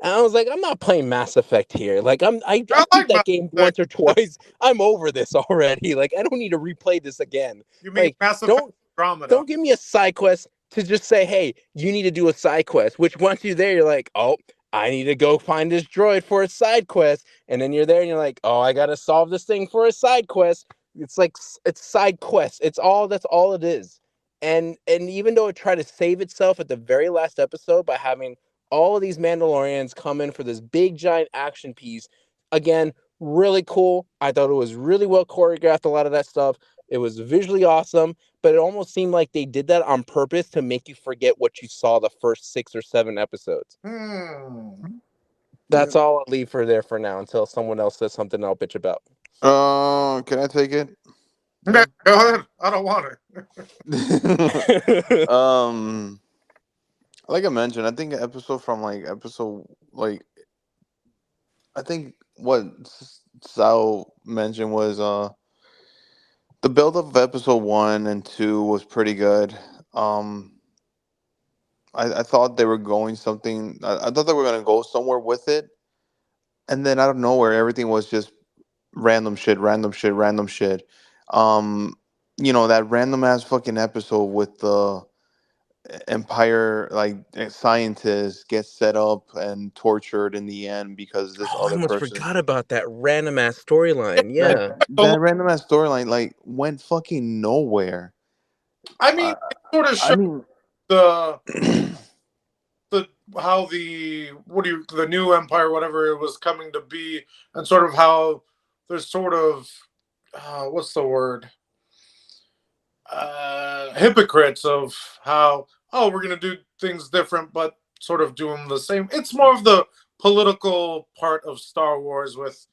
And I was like, I'm not playing Mass Effect here. Like I I beat like Mass that game Effect. once or twice. I'm over this already. Like I don't need to replay this again. You mean Like Mass Effect don't Andromeda? don't give me a side quest to just say, hey, you need to do a side quest, which once you're there, you're like, oh, I need to go find this droid for a side quest. And then you're there and you're like, oh, I got to solve this thing for a side quest. It's like, it's side quest. That's all it is. And even though it tried to save itself at the very last episode by having all of these Mandalorians come in for this big giant action piece, again, really cool. I thought it was really well choreographed, a lot of that stuff. It was visually awesome, but it almost seemed like they did that on purpose to make you forget what you saw the first 6 or 7 episodes. Hmm. Yeah. That's all I'll leave for there for now until someone else says something I'll bitch about. Can I take it? Yeah, Then. go ahead. I don't want it. um, like I mentioned, I think an episode from like episode like I think what Sal mentioned was the build up of episode 1 and 2 was pretty good. Um, I thought they were going something. I thought they were gonna go somewhere with it, and then out of nowhere, everything was just random shit, random shit, random shit. Um, that random ass fucking episode with the Empire scientists get set up and tortured in the end because this Oh, I other almost person. forgot about that random ass storyline. Yeah, That Yeah. so, that random ass storyline went fucking nowhere. I mean, Uh, it sort of I showed mean, the the how the new empire, whatever it was coming to be, and sort of how there's sort of what's the word, hypocrites of how, oh, we're gonna do things different, but sort of doing the same. It's more of the political part of Star Wars with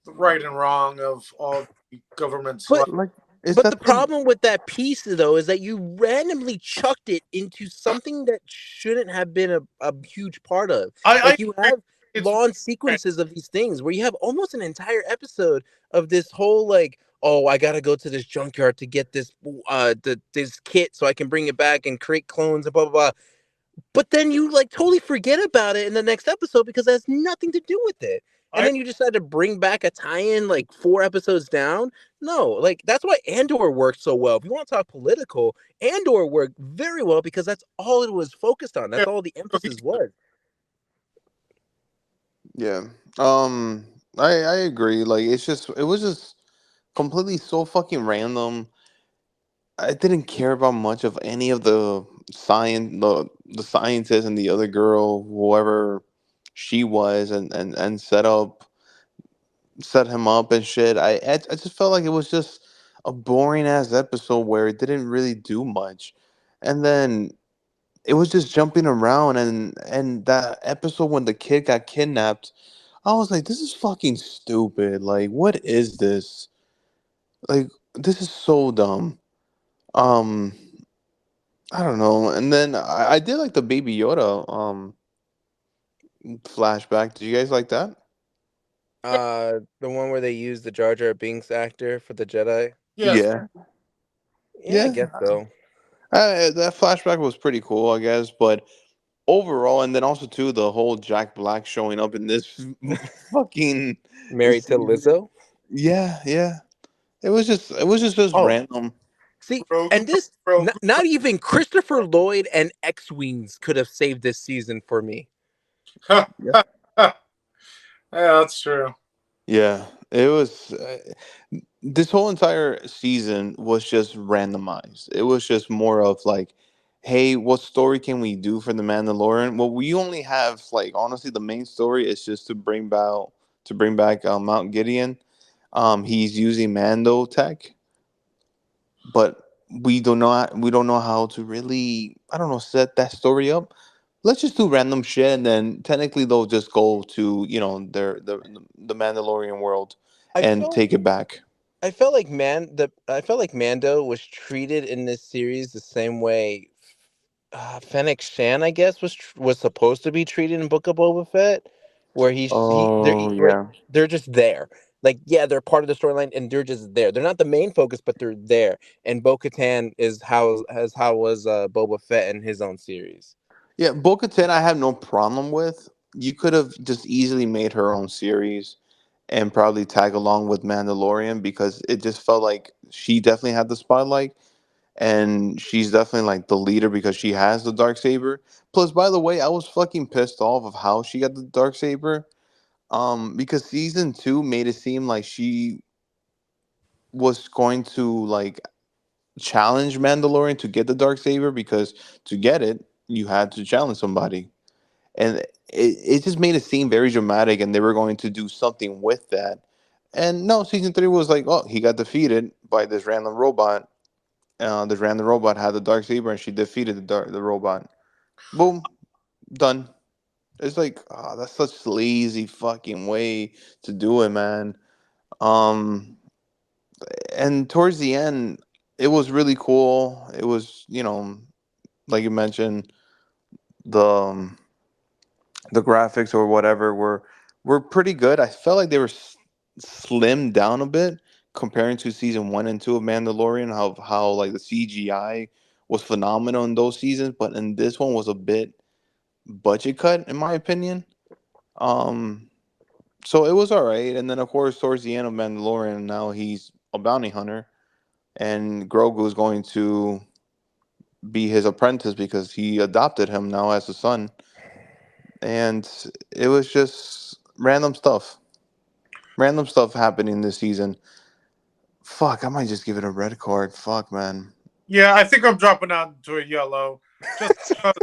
the right and wrong of all the governments. But Like, like, is But the that the problem with that piece, though, is that you randomly chucked it into something that shouldn't have been a huge part of. I Like, you agree. have It's launch sequences of these things where you have almost an entire episode of this whole, like, oh, I gotta go to this junkyard to get this kit so I can bring it back and create clones and blah blah blah. But then you like totally forget about it in the next episode because it has nothing to do with it. And I then you decide to bring back a tie-in like 4 episodes down. No, like that's why Andor worked so well. If you want to talk political, Andor worked very well because that's all it was focused on. That's all the emphasis was. yeah. Um, I agree. Like, it was just completely so fucking random. I didn't care about much of any of the scientist and the other girl, whoever she was, and set him up and shit. I just felt like it was just a boring ass episode where it didn't really do much, and then it was just jumping around, and that episode when the kid got kidnapped, I was like, this is fucking stupid. Like, what is this? Like, this is so dumb. Um, I don't know. And then I did like the Baby Yoda flashback. Did you guys like that? The one where they used the Jar Jar Binks actor for the Jedi. yes, Yeah, Yeah, I yeah. guess so. That flashback was pretty cool, I guess. But overall, and then also too, the whole Jack Black showing up in this fucking Married to season. Lizzo. Yeah, yeah. It was just Oh, random. see, Grogu, and this Grogu. not even Christopher Lloyd and X-wings could have saved this season for me. Yeah, Yeah, that's true. yeah. It was. This whole entire season was just randomized. It was just more of like, hey, what story can we do for the Mandalorian? Well, we only have like honestly the main story is just to bring back Mount Gideon. He's using Mando tech, but we don't know how to really, I don't know, set that story up. Let's just do random shit, and then technically they'll just go to the Mandalorian world I and felt take it back. I felt like Mando was treated in this series the same way Fennec Shan, I guess, was supposed to be treated in Book of Boba Fett, where Oh yeah. they're just there. Like, yeah, they're part of the storyline and they're just there. They're not the main focus, but they're there. And Bo Katan is how was Boba Fett in his own series. Yeah, Bo-Katan I have no problem with. You could have just easily made her own series and probably tag along with Mandalorian because it just felt like she definitely had the spotlight and she's definitely like the leader because she has the dark saber. Plus, by the way, I was fucking pissed off of how she got the dark saber. Because season 2 made it seem like she was going to like challenge Mandalorian to get the dark saber because to get it, you had to challenge somebody. And it just made it seem very dramatic and they were going to do something with that. And no, season 3 was like, oh, he got defeated by this random robot. This random robot had the dark saber and she defeated the robot. Boom, done. It's like, that's such lazy fucking way to do it, man. um and towards the end it was really cool. It was, like you mentioned, the the graphics or whatever were pretty good. I felt like they were slimmed down a bit comparing to season 1 and 2 of Mandalorian. How like the CGI was phenomenal in those seasons, but in this one was a bit budget cut in my opinion. Um, so it was all right. And then of course towards the end of Mandalorian, now he's a bounty hunter, and Grogu is going to be his apprentice because he adopted him now as a son. And it was just random stuff happening this season. Fuck, I might just give it a red card. Fuck, man. Yeah, I think I'm dropping out into a yellow, just because,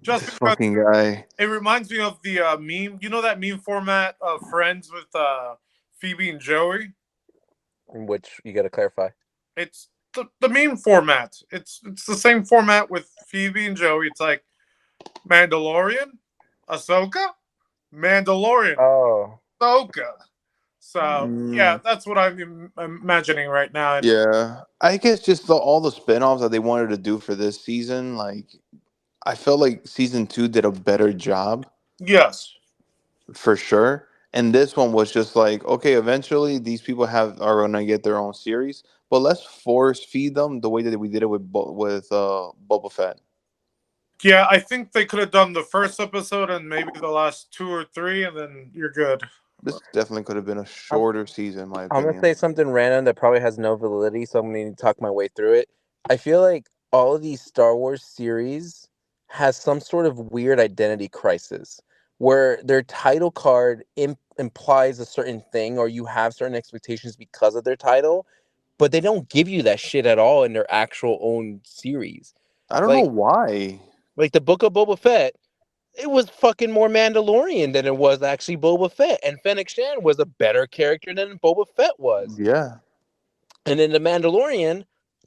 just This because fucking guy. it reminds me of the meme. You know that meme format of Friends with Phoebe and Joey. Which you got to clarify. It's the meme format. It's the same format with Phoebe and Joey. It's like Mandalorian, Ahsoka, Mandalorian, Oh, Ahsoka. So yeah, Mm, that's what I'm imagining right now. And yeah, I guess just all the spin-offs that they wanted to do for this season, like I felt like season 2 did a better job yes, for sure. And this one was just like, okay, eventually these people are gonna get their own series, but let's force feed them the way that we did it with Boba Fett. yeah, I think they could have done the first episode and maybe the last two or three, and then you're good. This definitely could have been a I'm, shorter season, in my I'm gonna opinion. say something random that probably has no validity, so I'm gonna talk my way through it. I feel like all of these Star Wars series has some sort of weird identity crisis where their title card implies a certain thing, or you have certain expectations because of their title, but they don't give you that shit at all in their actual own series. I don't know Like why. the Book of Boba Fett, it was fucking more Mandalorian than it was actually Boba Fett, and Fennec Shan was a better character than Boba Fett was. Yeah, And in The Mandalorian,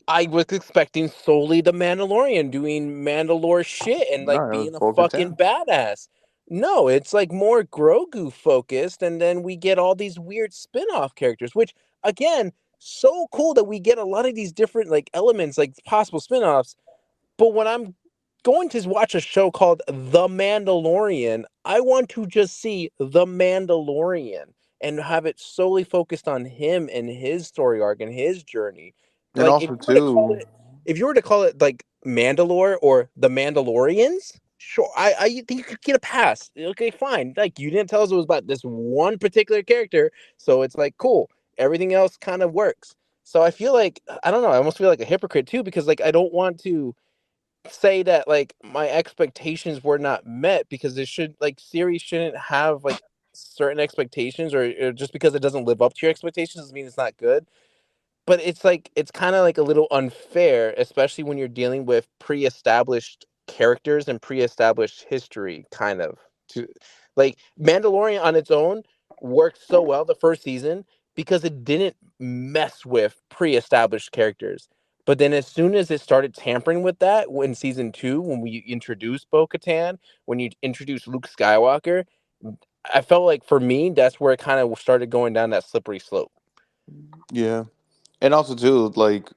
I was expecting solely the Mandalorian doing Mandalore shit and no, like it was being a Bo fucking Katan. badass. No, it's like more Grogu focused, and then we get all these weird spin-off characters, which again, so cool that we get a lot of these different like elements, like possible spin-offs. But when I'm going to watch a show called The Mandalorian, I want to just see The Mandalorian and have it solely focused on him and his story arc and his journey. And Like also too, if you were to call it like Mandalore or The Mandalorians, sure, I think you could get a pass. Okay, fine. Like you didn't tell us it was about this one particular character, so it's like cool. Everything else kind of works. So I feel like I don't know. I almost feel like a hypocrite too because like I don't want to say that like my expectations were not met because it should like series shouldn't have like certain expectations or just because it doesn't live up to your expectations doesn't mean it's not good, but it's like it's kind of like a little unfair, especially when you're dealing with pre-established characters and pre-established history kind of to like Mandalorian on its own worked so well the first season because it didn't mess with pre-established characters. But then as soon as it started tampering with that in season 2 when we introduced Bo-Katan, when you introduced Luke Skywalker, I felt like for me that's where it kind of started going down that slippery slope. yeah, and also too, like,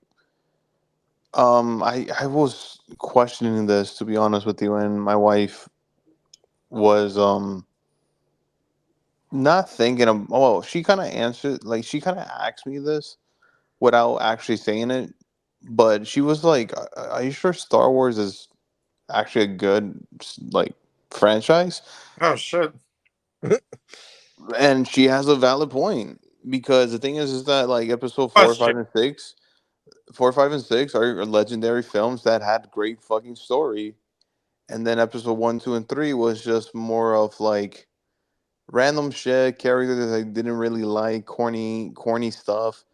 I was questioning this, to be honest with you, and my wife was not thinking of. Oh, she kind of answered, like, she kind of asked me this without actually saying it, but she was like, Are you sure Star Wars is actually a good like franchise?" oh shit, And she has a valid point because the thing is that like episode four, question. five, and six, 4, 5, and 6 are legendary films that had great fucking story, and then episode 1, 2, and 3 was just more of like random shit, characters that I didn't really like, corny stuff.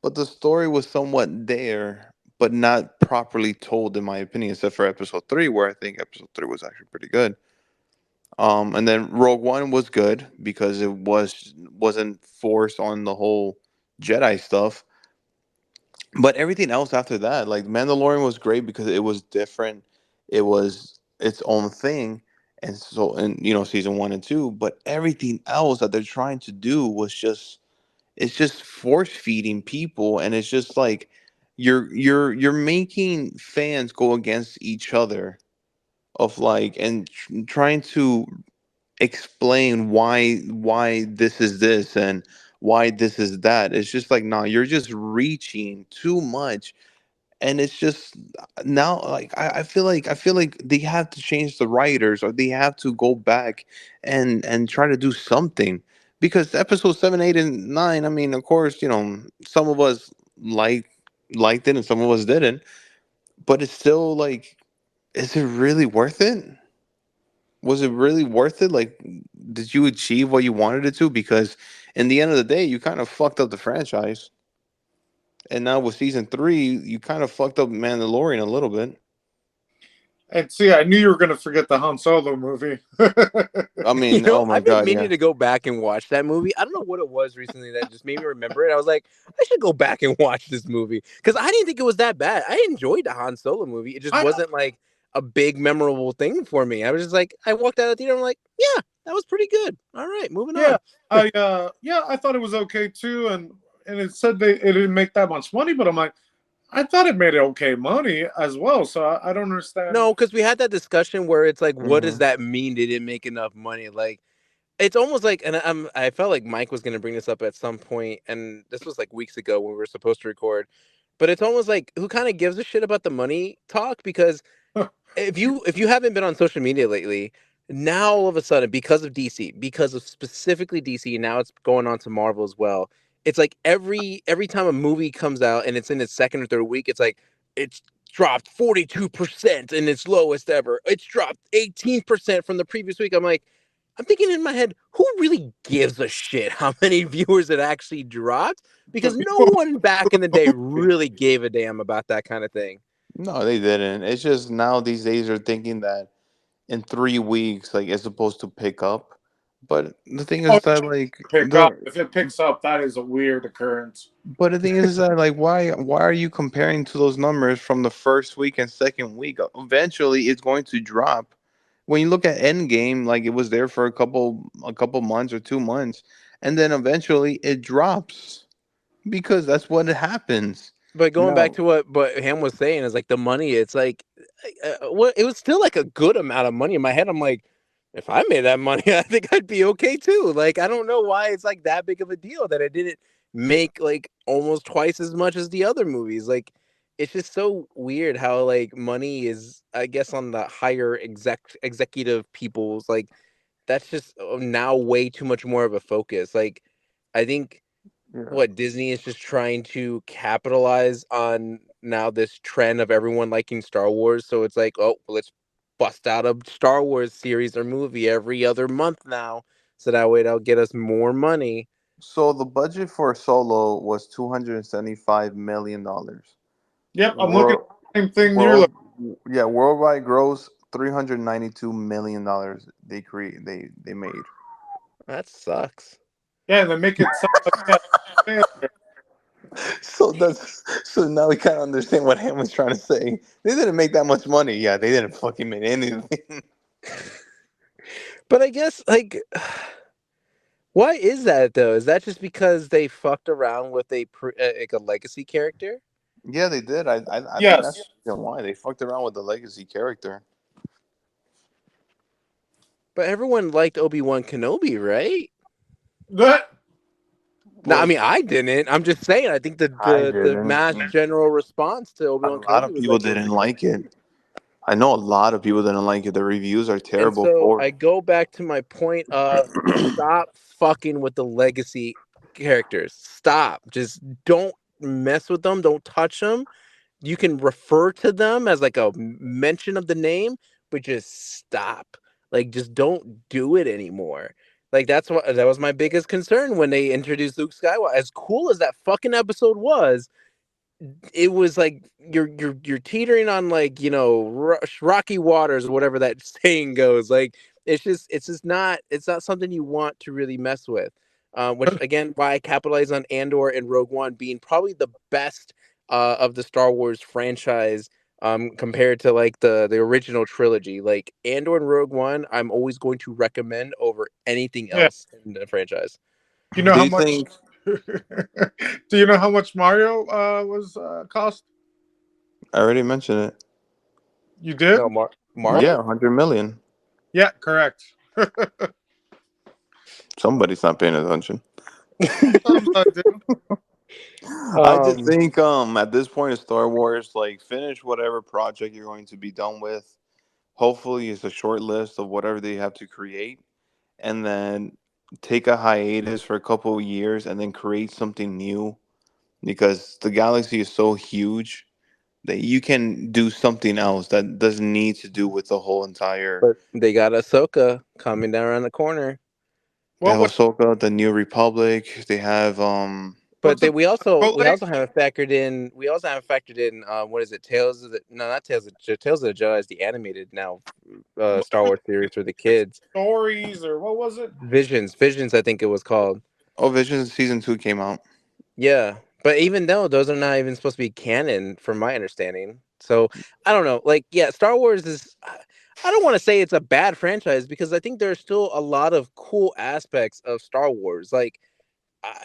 But the story was somewhat there, but not properly told, in my opinion, except for episode 3, where I think episode 3 was actually pretty good. And then Rogue One was good because it wasn't forced on the whole Jedi stuff. But everything else after that, like Mandalorian, was great because it was different. It was its own thing, and so and season 1 and 2. But everything else that they're trying to do was just it's just force feeding people, and it's just like you're making fans go against each other of like and trying to explain why this is this and why this is that. It's just like, nah, you're just reaching too much. And it's just now like I feel like they have to change the writers, or they have to go back and try to do something, because episode 7, 8, and 9, I mean, of course, some of us liked it and some of us didn't. but it's still like, is it really worth it? Was it really worth it? Like, did you achieve what you wanted it to? Because in the end of the day, you kind of fucked up the franchise, and now with season three, you kind of fucked up Mandalorian a little bit. And see, I knew you were going to forget the Han Solo movie. I You mean, know, oh my I've been god, meaning yeah. to go back and watch that movie. I don't know what it was recently that just made me remember it. I was like, I should go back and watch this movie because I didn't think it was that bad. I enjoyed the Han Solo movie. It just I wasn't like a big memorable thing for me. I was just like, I walked out of the theater. I'm like, yeah, that was pretty good. All right, moving Yeah, on. I thought it was okay too, and it said it didn't make that much money, but I'm like, I thought it made okay money as well, so I don't understand. No, because we had that discussion where it's like, what does Hmm. that mean? They didn't make enough money. Like, it's almost like, and I felt like Mike was going to bring this up at some point, and this was like weeks ago when we were supposed to record. But it's almost like, who kind of gives a shit about the money talk? Because if you haven't been on social media lately, now all of a sudden, because of DC, because of specifically DC, now it's going on to Marvel as well. It's like every time a movie comes out and it's in its second or third week, it's like it's dropped 42% in its lowest ever. It's dropped 18% from the previous week. I'm thinking in my head, who really gives a shit how many viewers it actually dropped? The Because no people, one back in the day really gave a damn about that kind of thing. No, they didn't. It's just now these days are thinking that in 3 weeks, like it's supposed to pick up. But the thing oh, is that like pick up. the If it picks up, that is a weird occurrence. but the thing is that like why are you comparing to those numbers from the first week and second week? Eventually, it's going to drop. When you look at Endgame, like it was there for a couple months or 2 months, and then eventually it drops because that's what happens. But going back No, to what Ham was saying is like the money. It's like, what it was still like a good amount of money in my head. I'm like, if I made that money, I think I'd be okay too. Like I don't know why it's like that big of a deal that I didn't make like almost twice as much as the other movies. Like it's just so weird how like money is, I guess, on the higher executive people's like that's just now way too much more of a focus. Like I think yeah. what Disney is just trying to capitalize on now this trend of everyone liking Star Wars. So it's like, oh, let's bust out a Star Wars series or movie every other month now, so that way they'll get us more money. So the budget for Solo was $275 million. Yep, I'm looking at World, the same thing you're looking. world, yeah, worldwide gross $392 million. They made. That sucks. Yeah, and they make it sound like failure. So now we kind of understand what Ham was trying to say. They didn't make that much money. Yeah, they didn't fucking make anything. But I guess like, why is that though? Is that just because they fucked around with like a legacy character? Yeah, they did. I think that's Yes. the reason why they fucked around with the legacy character. But everyone liked Obi-Wan Kenobi, right? That No, I Well, mean I didn't. I'm just saying. I think the I the the didn't. mass general response to Obi A Wan lot Kenobi of was people like it was didn't a good like it. I know a lot of people didn't like it. The reviews are And terrible so for I go back to my point of it. stop fucking with the legacy characters. Stop. Just don't mess with them. Don't touch them. You can refer to them as like a mention of the name, but just stop. Like just don't do it anymore. Like that was my biggest concern when they introduced Luke Skywalker. As cool as that fucking episode was, it was like you're teetering on like rocky waters or whatever that saying goes. Like it's just not, it's not something you want to really mess with. Which again, why I capitalize on Andor and Rogue One being probably the best of the Star Wars franchise, compared to like the original trilogy. Like Andor and Rogue One, I'm always going to recommend over anything yeah. else in the franchise. Do you know Do how you much? think? Do you know how much Mario was cost? I already mentioned it. You did? No, What? Mario. Yeah, 100 million. Yeah, correct. Somebody's not paying attention. Somebody did. I just um think at this point of Star Wars, like finish whatever project you're going to be done with. Hopefully, it's a short list of whatever they have to create, and then take a hiatus for a couple of years, and then create something new because the galaxy is so huge that you can do something else that doesn't need to do with the whole entire. But they got Ahsoka coming down around the corner. They What have would Ahsoka, the New Republic. They have But what's they, it? we Chipotle? also haven't factored in what is it, Tales of the, no, not Tales of the Jedi is the animated now What Star was Wars series for the it? kids. Stories or what was it? Visions I think it was called. Oh, Vision season 2 came out. Yeah, but even though those are not even supposed to be canon, from my understanding, so I don't know. Like, yeah, Star Wars is. I don't want to say it's a bad franchise because I think there's still a lot of cool aspects of Star Wars. Like,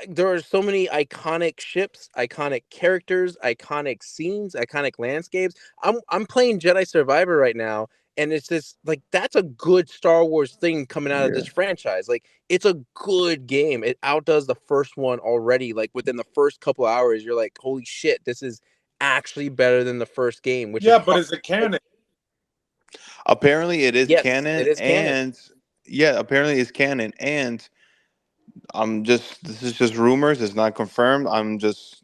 there are so many iconic ships, iconic characters, iconic scenes, iconic landscapes. I'm playing Jedi Survivor right now, and it's just like that's a good Star Wars thing coming out of Yeah. this franchise. Like it's a good game. It outdoes the first one already. Like within the first couple hours, you're like, holy shit, this is actually better than the first game, which is Yeah, but hard. is it Like, canon? Apparently, it is yes, canon, it is canon. and yeah, apparently it's canon. And this is just rumors. It's not confirmed. I'm just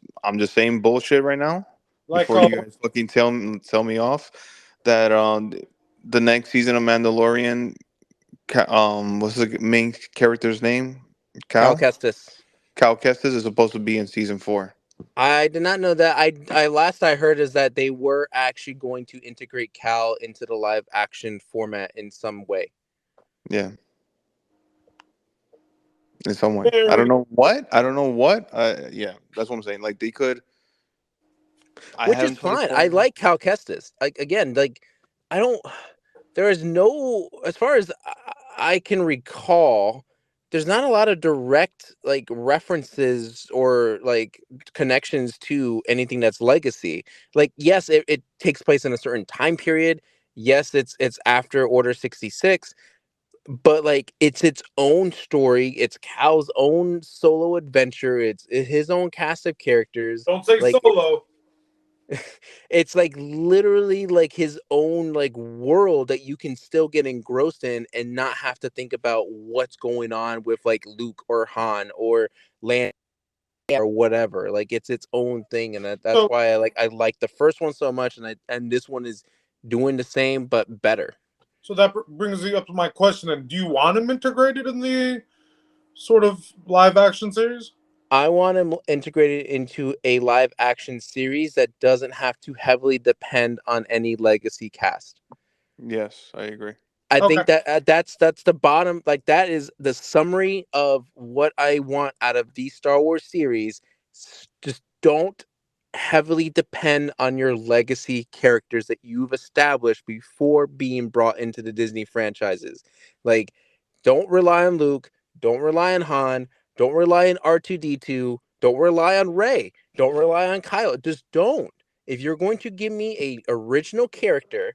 saying bullshit right now. Like Before you guys fucking tell me off that the next season of Mandalorian, what's the main character's name? Cal Cal. Kestis. Cal Kestis is supposed to be in season 4. I did not know that. I last I heard is that they were actually going to integrate Cal into the live action format in some way. Yeah, in some way. I don't very know what. I don't know what. Yeah, that's what I'm saying. Like they could. I Which is haven't fine. played I for. like Cal Kestis. Like again, like I don't. There is no, as far as I can recall, there's not a lot of direct like references or like connections to anything that's legacy. Like yes, it takes place in a certain time period. Yes, it's after Order 66, but like it's its own story. It's Cal's own solo adventure. It's his own cast of characters. don't say Like solo. it's like literally like his own like world that you can still get engrossed in and not have to think about what's going on with like Luke or Han or Land or whatever. Like it's its own thing, and that's So why I like the first one so much, and this one is doing the same but better. so that brings me up to my question. And do you want him integrated in the sort of live action series? I want him integrated into a live action series that doesn't have to heavily depend on any legacy cast. Yes, I agree. I Okay. think that that's the bottom. Like that is the summary of what I want out of the Star Wars series. Just don't heavily depend on your legacy characters that you've established before being brought into the Disney franchises. Like, don't rely on Luke. Don't rely on Han. Don't rely on R2D2. Don't rely on Ray. Don't rely on Kylo. Just don't. If you're going to give me a original character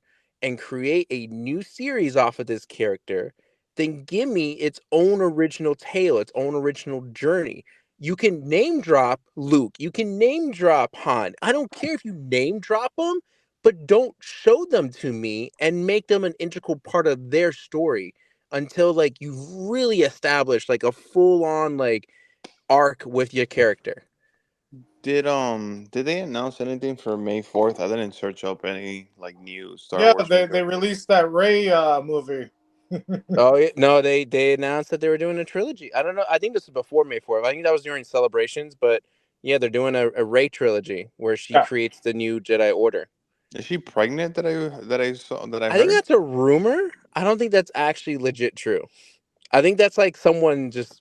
and create a new series off of this character, then give me its own original tale, its own original journey. You can name drop Luke, you can name drop Han. I don't care if you name drop them, but don't show them to me and make them an integral part of their story until like you've really established like a full on like arc with your character. Did they announce anything for May 4th? I didn't search up any like new Star Yeah, Wars they material. released that Ray movie. Oh yeah, no, they announced that they were doing a trilogy. I don't know. I think this was before May 4th. I think that was during celebrations, but yeah, they're doing a Rey trilogy where she Yeah. creates the new Jedi Order. Is she pregnant? That I saw that I I think heard. that's a rumor. I don't think that's actually legit true. I think that's like someone just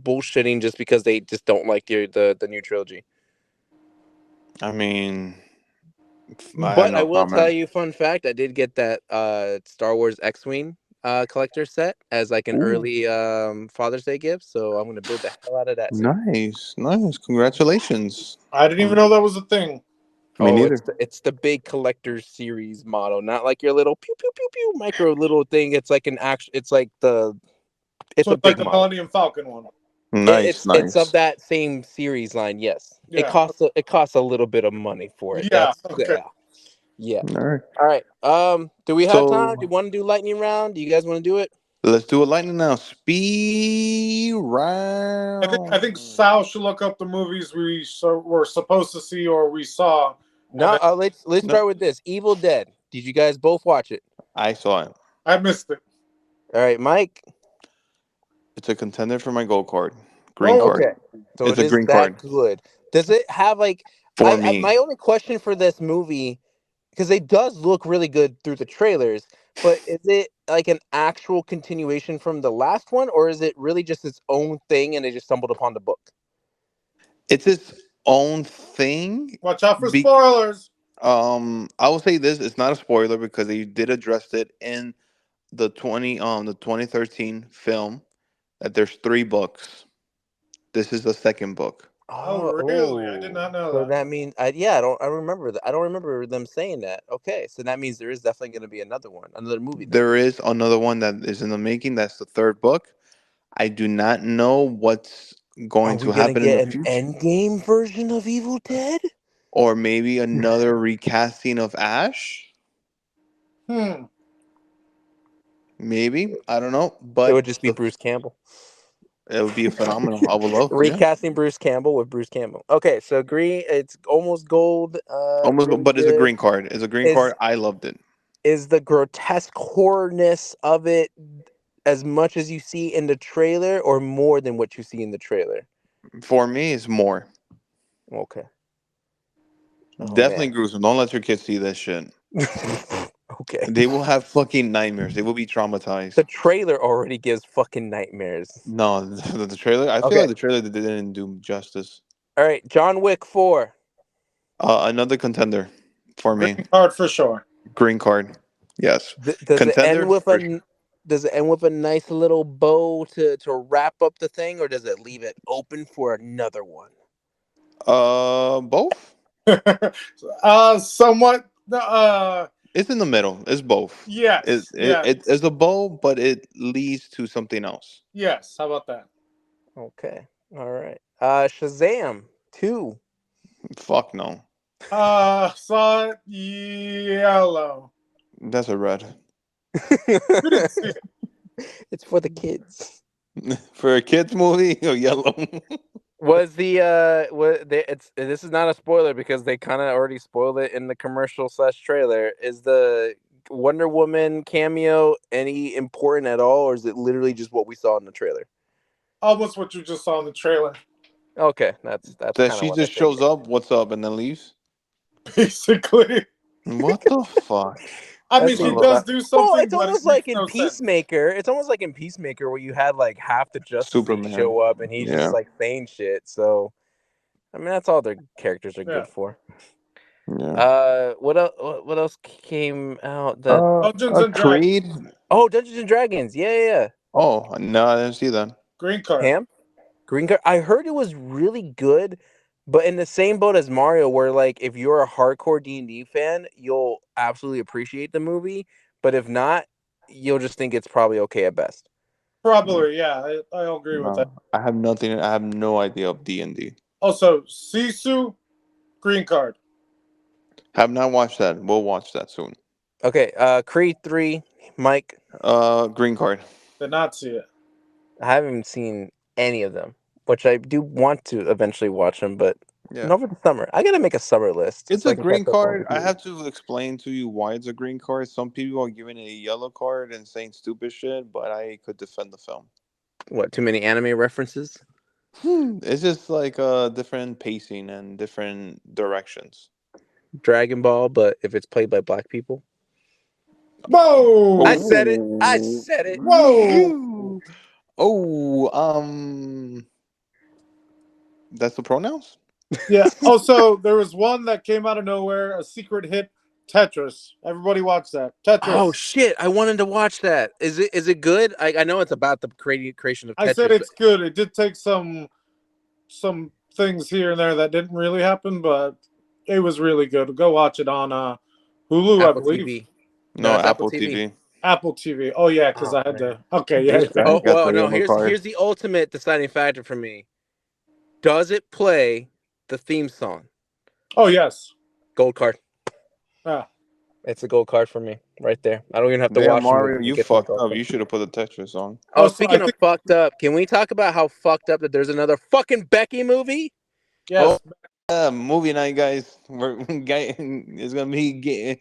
bullshitting just because they just don't like the new trilogy. I mean, I have But I no will tell comment. you, fun fact, I did get that Star Wars X-Wing collector set as like an Ooh, early Father's Day gift, so I'm gonna build the hell out of that soon. nice, nice. Congratulations. I didn't even Um, know that was a thing. Me Oh, neither. it's the big collector's series model, not like your little pew pew pew pew micro little thing. It's like an actual. It's like it's So a it's like big the model. Millennium Falcon one. Nice, It's of nice, that same series line. Yes, Yeah. it costs a little bit of money for it. Yeah. That's Okay. yeah yeah. all right. All right. Do we have time? Do you So want to do lightning round? Do you guys want to do it? let's do a lightning now. Speed I think round. Sal should look up the movies were supposed to see or we saw, And No, then let's No, start with this. Evil Dead. Did you guys both watch it? I saw it. I missed it. All right, Mike. It's a contender for my gold card. Green Whoa. card. Okay, so It's it a is green that card good. Does it have like for me. my only question for this movie, because it does look really good through the trailers, but is it like an actual continuation from the last one, or is it really just its own thing and they just stumbled upon the book? It's its own thing. Watch out for Be, spoilers. I will say this: it's not a spoiler because they did address it in the 2013 film that there's 3 books. This is the second book. Oh, really? I did not know So that. that means I don't remember that. I don't remember them saying that. Okay, so that means there is definitely going to be another one, another movie then. There is another one that is in the making. That's the third book. I do not know what's Are going we to gonna happen in the get an future, Endgame version of Evil Dead? or maybe another recasting of Ash. Hmm. Maybe I don't know, It would but just be Bruce Campbell. it would be a phenomenal. I would love, yeah, Recasting Bruce Campbell with Bruce Campbell. Okay, so green. It's almost gold. almost, Really but it's a good. green card. It's a green card. Is I loved it. is the grotesque horrorness of it as much as you see in the trailer, or more than what you see in the trailer? For me, it's more. Okay. Oh Definitely man. gruesome. Don't let your kids see this shit. Okay. They will have fucking nightmares. They will be traumatized. The trailer already gives fucking nightmares. No, the trailer. I feel Okay. like the trailer didn't do justice. All right. John Wick 4. Another contender for me. Green card for sure. Green card. Yes. Does it end Contender with for sure. a nice little bow to wrap up the thing, or does it leave it open for another one? Both. Somewhat. It's in the middle. It's both. Yes. Yes. It's a bow, but it leads to something else. Yes. How about that? Okay. All right. Shazam 2. Fuck no. Saw it yellow. That's a red. You didn't see it. It's for the kids. For a kids movie, yellow. Was it's this is not a spoiler because they kind of already spoiled it in the commercial / trailer. Is the Wonder Woman cameo any important at all, or is it literally just what we saw in the trailer? Almost what you just saw in the trailer. Okay, that's That kind of she what I just shows figured. up, what's up, and then leaves. Basically. What the fuck? I That mean, seems she about does do well. something, It's but it almost makes like in no sense. Peacemaker. It's almost like in Peacemaker where you had like half the Justice League Superman. show up and he's just Yeah. like saying shit. So I mean, that's all their characters are Yeah. good for. Yeah. What else? What else came out? That Dungeons and Dragons. Creed. Dungeons and Dragons. Yeah. Oh no, I didn't see that. Green card. Ham, Green Card. I heard it was really good, but in the same boat as Mario, where like if you're a hardcore D&D fan, you'll absolutely appreciate the movie, but if not, you'll just think it's probably okay at best. Probably, yeah. I agree with that. No, I have nothing. I have no idea of D&D. Also, Sisu, green card. Have not watched that. We'll watch that soon. Okay, Creed 3, Mike. Green card. Did not see it. I haven't seen any of them, which I do want to eventually watch them, but Yeah. over the summer. I gotta make a summer list It's so a I can catch green up on card. the I series. have to explain to you why it's a green card. Some people are giving it a yellow card and saying stupid shit, but I could defend the film. What? Too many anime references? It's just like different pacing and different directions. Dragon Ball, but if it's played by black people. Whoa! I said it. I Oh. said it. Whoa! Oh, that's the pronouns? Yeah. Also, there was one that came out of nowhere, a secret hit, Tetris. Everybody watch that. Oh Tetris. shit! I wanted to watch that. Is it good? I know it's about the creation of I said Tetris, but it's good. It did take some things here and there that didn't really happen, but it was really good. Go watch it on Hulu, I Apple believe. TV. No, No, it's Apple Apple TV. TV. Apple TV. Oh yeah, because Oh I had man. to. Okay, yeah. That got Well, the no. yellow card. Here's the ultimate deciding factor for me. Does it play the theme song? Oh yes. Gold card. Ah. It's a gold card for me right there. I don't even have to Damn, watch the Mario, movie to you get this fucked gold up. card. You should have put the Tetris on. Oh, Also, I speaking of think fucked up, can we talk about how fucked up that there's another fucking Becky movie? yes. movie night, guys. It's gonna be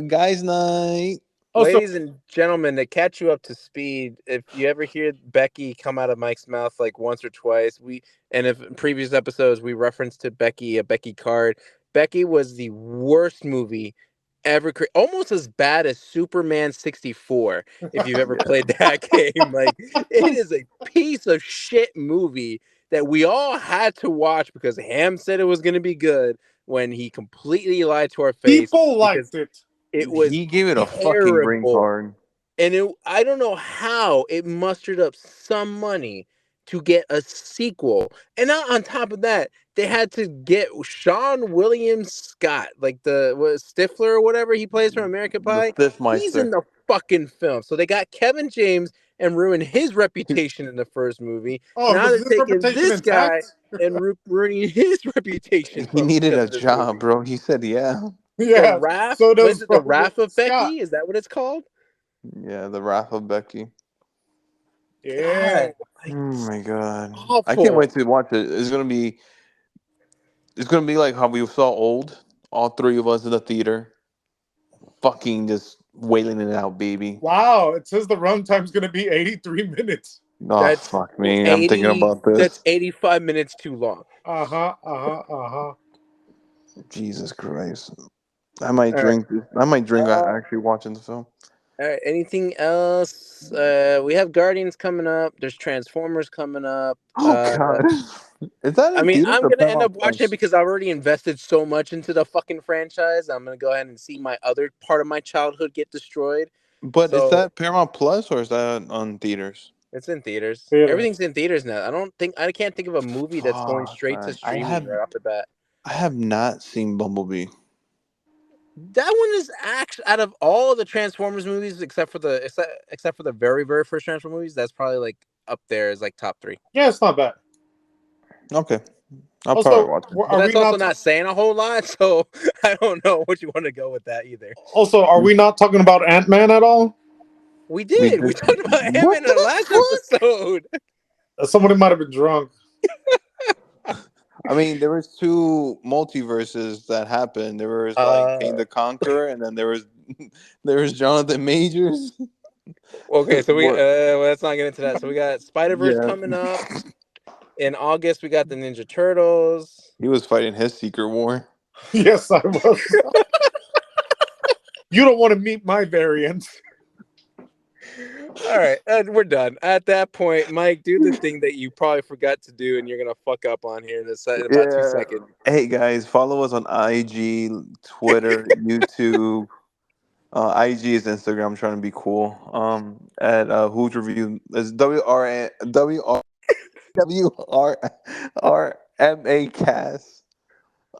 guys' night. Also, Ladies and gentlemen, to catch you up to speed, if you ever hear Becky come out of Mike's mouth like once or twice, and if in previous episodes we referenced to Becky a Becky card, Becky was the worst movie ever almost as bad as Superman 64 if you've ever Yeah. played that game. Like it is a piece of shit movie that we all had to watch because Ham said it was going to be good when he completely lied to our face people because liked it. it was He gave it a fucking brain terrible. card. And I don't know how it mustered up some money to get a sequel. And now on top of that, they had to get Sean William Scott, like the Stifler or whatever he plays from American The Pie. He's in Stiffmeister. the fucking film. So they got Kevin James and ruined his reputation in the first movie. Oh, Now was they're his taking reputation this guy intact? and ruining his reputation He needed because a of this job, movie. bro. He said, "Yeah, The Yeah. Wrath, So what is does it? The William Wrath of Scott. Becky? Is that what it's called? yeah." The Wrath of Becky. Yeah. God, Oh like my god, I can't awful. wait to watch it. It's gonna be like how we saw Old. All three of us in the theater, fucking just wailing it out, baby. Wow. It says the runtime's going to be 83 minutes. Oh That's fuck me, I'm thinking 80. about That's this. 85 minutes too long. Uh huh. Uh huh. Uh huh. Jesus Christ, I might All right. drink. I might drink Uh, actually watching the film. all right. Anything else? We have Guardians coming up. There's Transformers coming up. Oh god, is that I in mean, theaters I'm or gonna end up Paramount watching it Plus? because I've already invested so much into the fucking franchise. I'm gonna go ahead and see my other part of my childhood get destroyed. But is So that Paramount Plus or is that on theaters? it's in theaters. Theater. Everything's in theaters now. I can't think of a movie that's going Fuck, straight to man. I streaming have right off the bat. I have not seen Bumblebee. That one is actually out of all the Transformers movies, except for the very very first Transformers movies, that's probably like up there as like top three. Yeah, it's not bad. Okay, I'll probably Also, watch it. But are we that's also not? not saying a whole lot, so I don't know what you want to go with that either. Also, are we not talking about Ant-Man at all? We We did. We did. talked about him What in our the last fuck? episode. Somebody might have been drunk. I mean, there was two multiverses that happened. There was like Kane Uh, the Conqueror, and then there was there was Jonathan Majors. okay, so What? well, let's not get into that. So we got Spider Verse Yeah, coming up in August. We got the Ninja Turtles. he was fighting his secret war. Yes, I was. You don't want to meet my variant. All right, we're done. At that point, Mike, do the thing that you probably forgot to do, and you're gonna fuck up on here in about two Yeah. seconds. Hey guys, follow us on IG, Twitter, YouTube. IG is Instagram. I'm trying to be cool. At Who's Review. It's WRMA cast.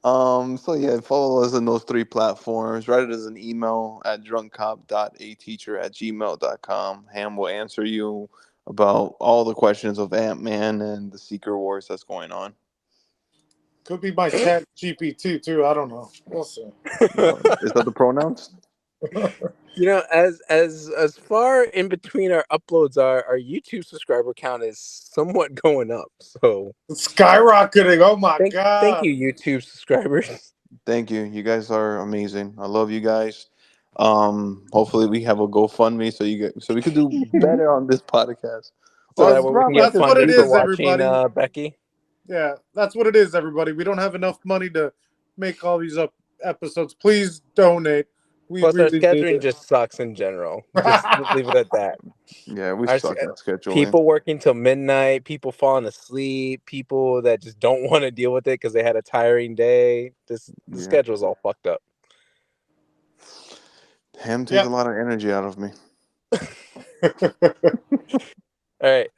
So yeah, follow us on those three platforms. Write us an email at drunkcop.ateacher@gmail.com. Ham will answer you about all the questions of Ant-Man and the Secret Wars that's going on. Could be my chat GPT too. I don't know. We'll see. Is that the pronouns? You know, as far in between our uploads are, our YouTube subscriber count is somewhat going up. So It's skyrocketing. Oh my thank god. you, YouTube subscribers. Thank you. You guys are amazing. I love you guys. Hopefully we have a GoFundMe so we could do better on this podcast. So Or that way we can get probably That's just what it funding leave for it. is, watching everybody. Becky. Yeah, that's what it is, everybody. We don't have enough money to make all these episodes. Please donate. We Plus, our really need scheduling it. just sucks in general. Just leave it at that. Yeah, we Our, suck at scheduling. people working till midnight, people falling asleep, people that just don't want to deal with it because they had a tiring day. The Yeah. schedule's all fucked up. Ham takes a Yep. lot of energy out of me. All right.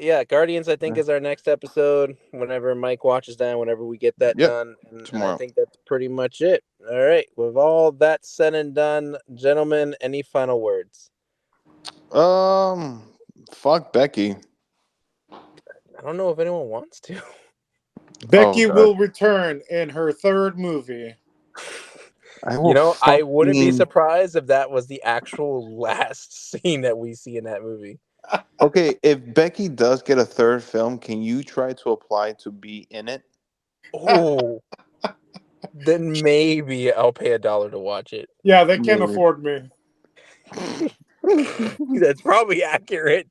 Yeah, Guardians I think is our next episode. Whenever Mike watches that, whenever we get that Yep. done. And I Tomorrow. think that's pretty much it. All right. With all that said and done, gentlemen, any final words? Um fuck Becky. I don't know if anyone wants to. Oh Becky god. will return in her third movie. I You will know, I wouldn't be fucking surprised if that was the actual last scene that we see in that movie. Okay, if Becky does get a third film, can you try to apply to be in it? Oh, then maybe I'll pay $1 to watch it. Yeah, they can't Maybe. afford me. That's probably accurate.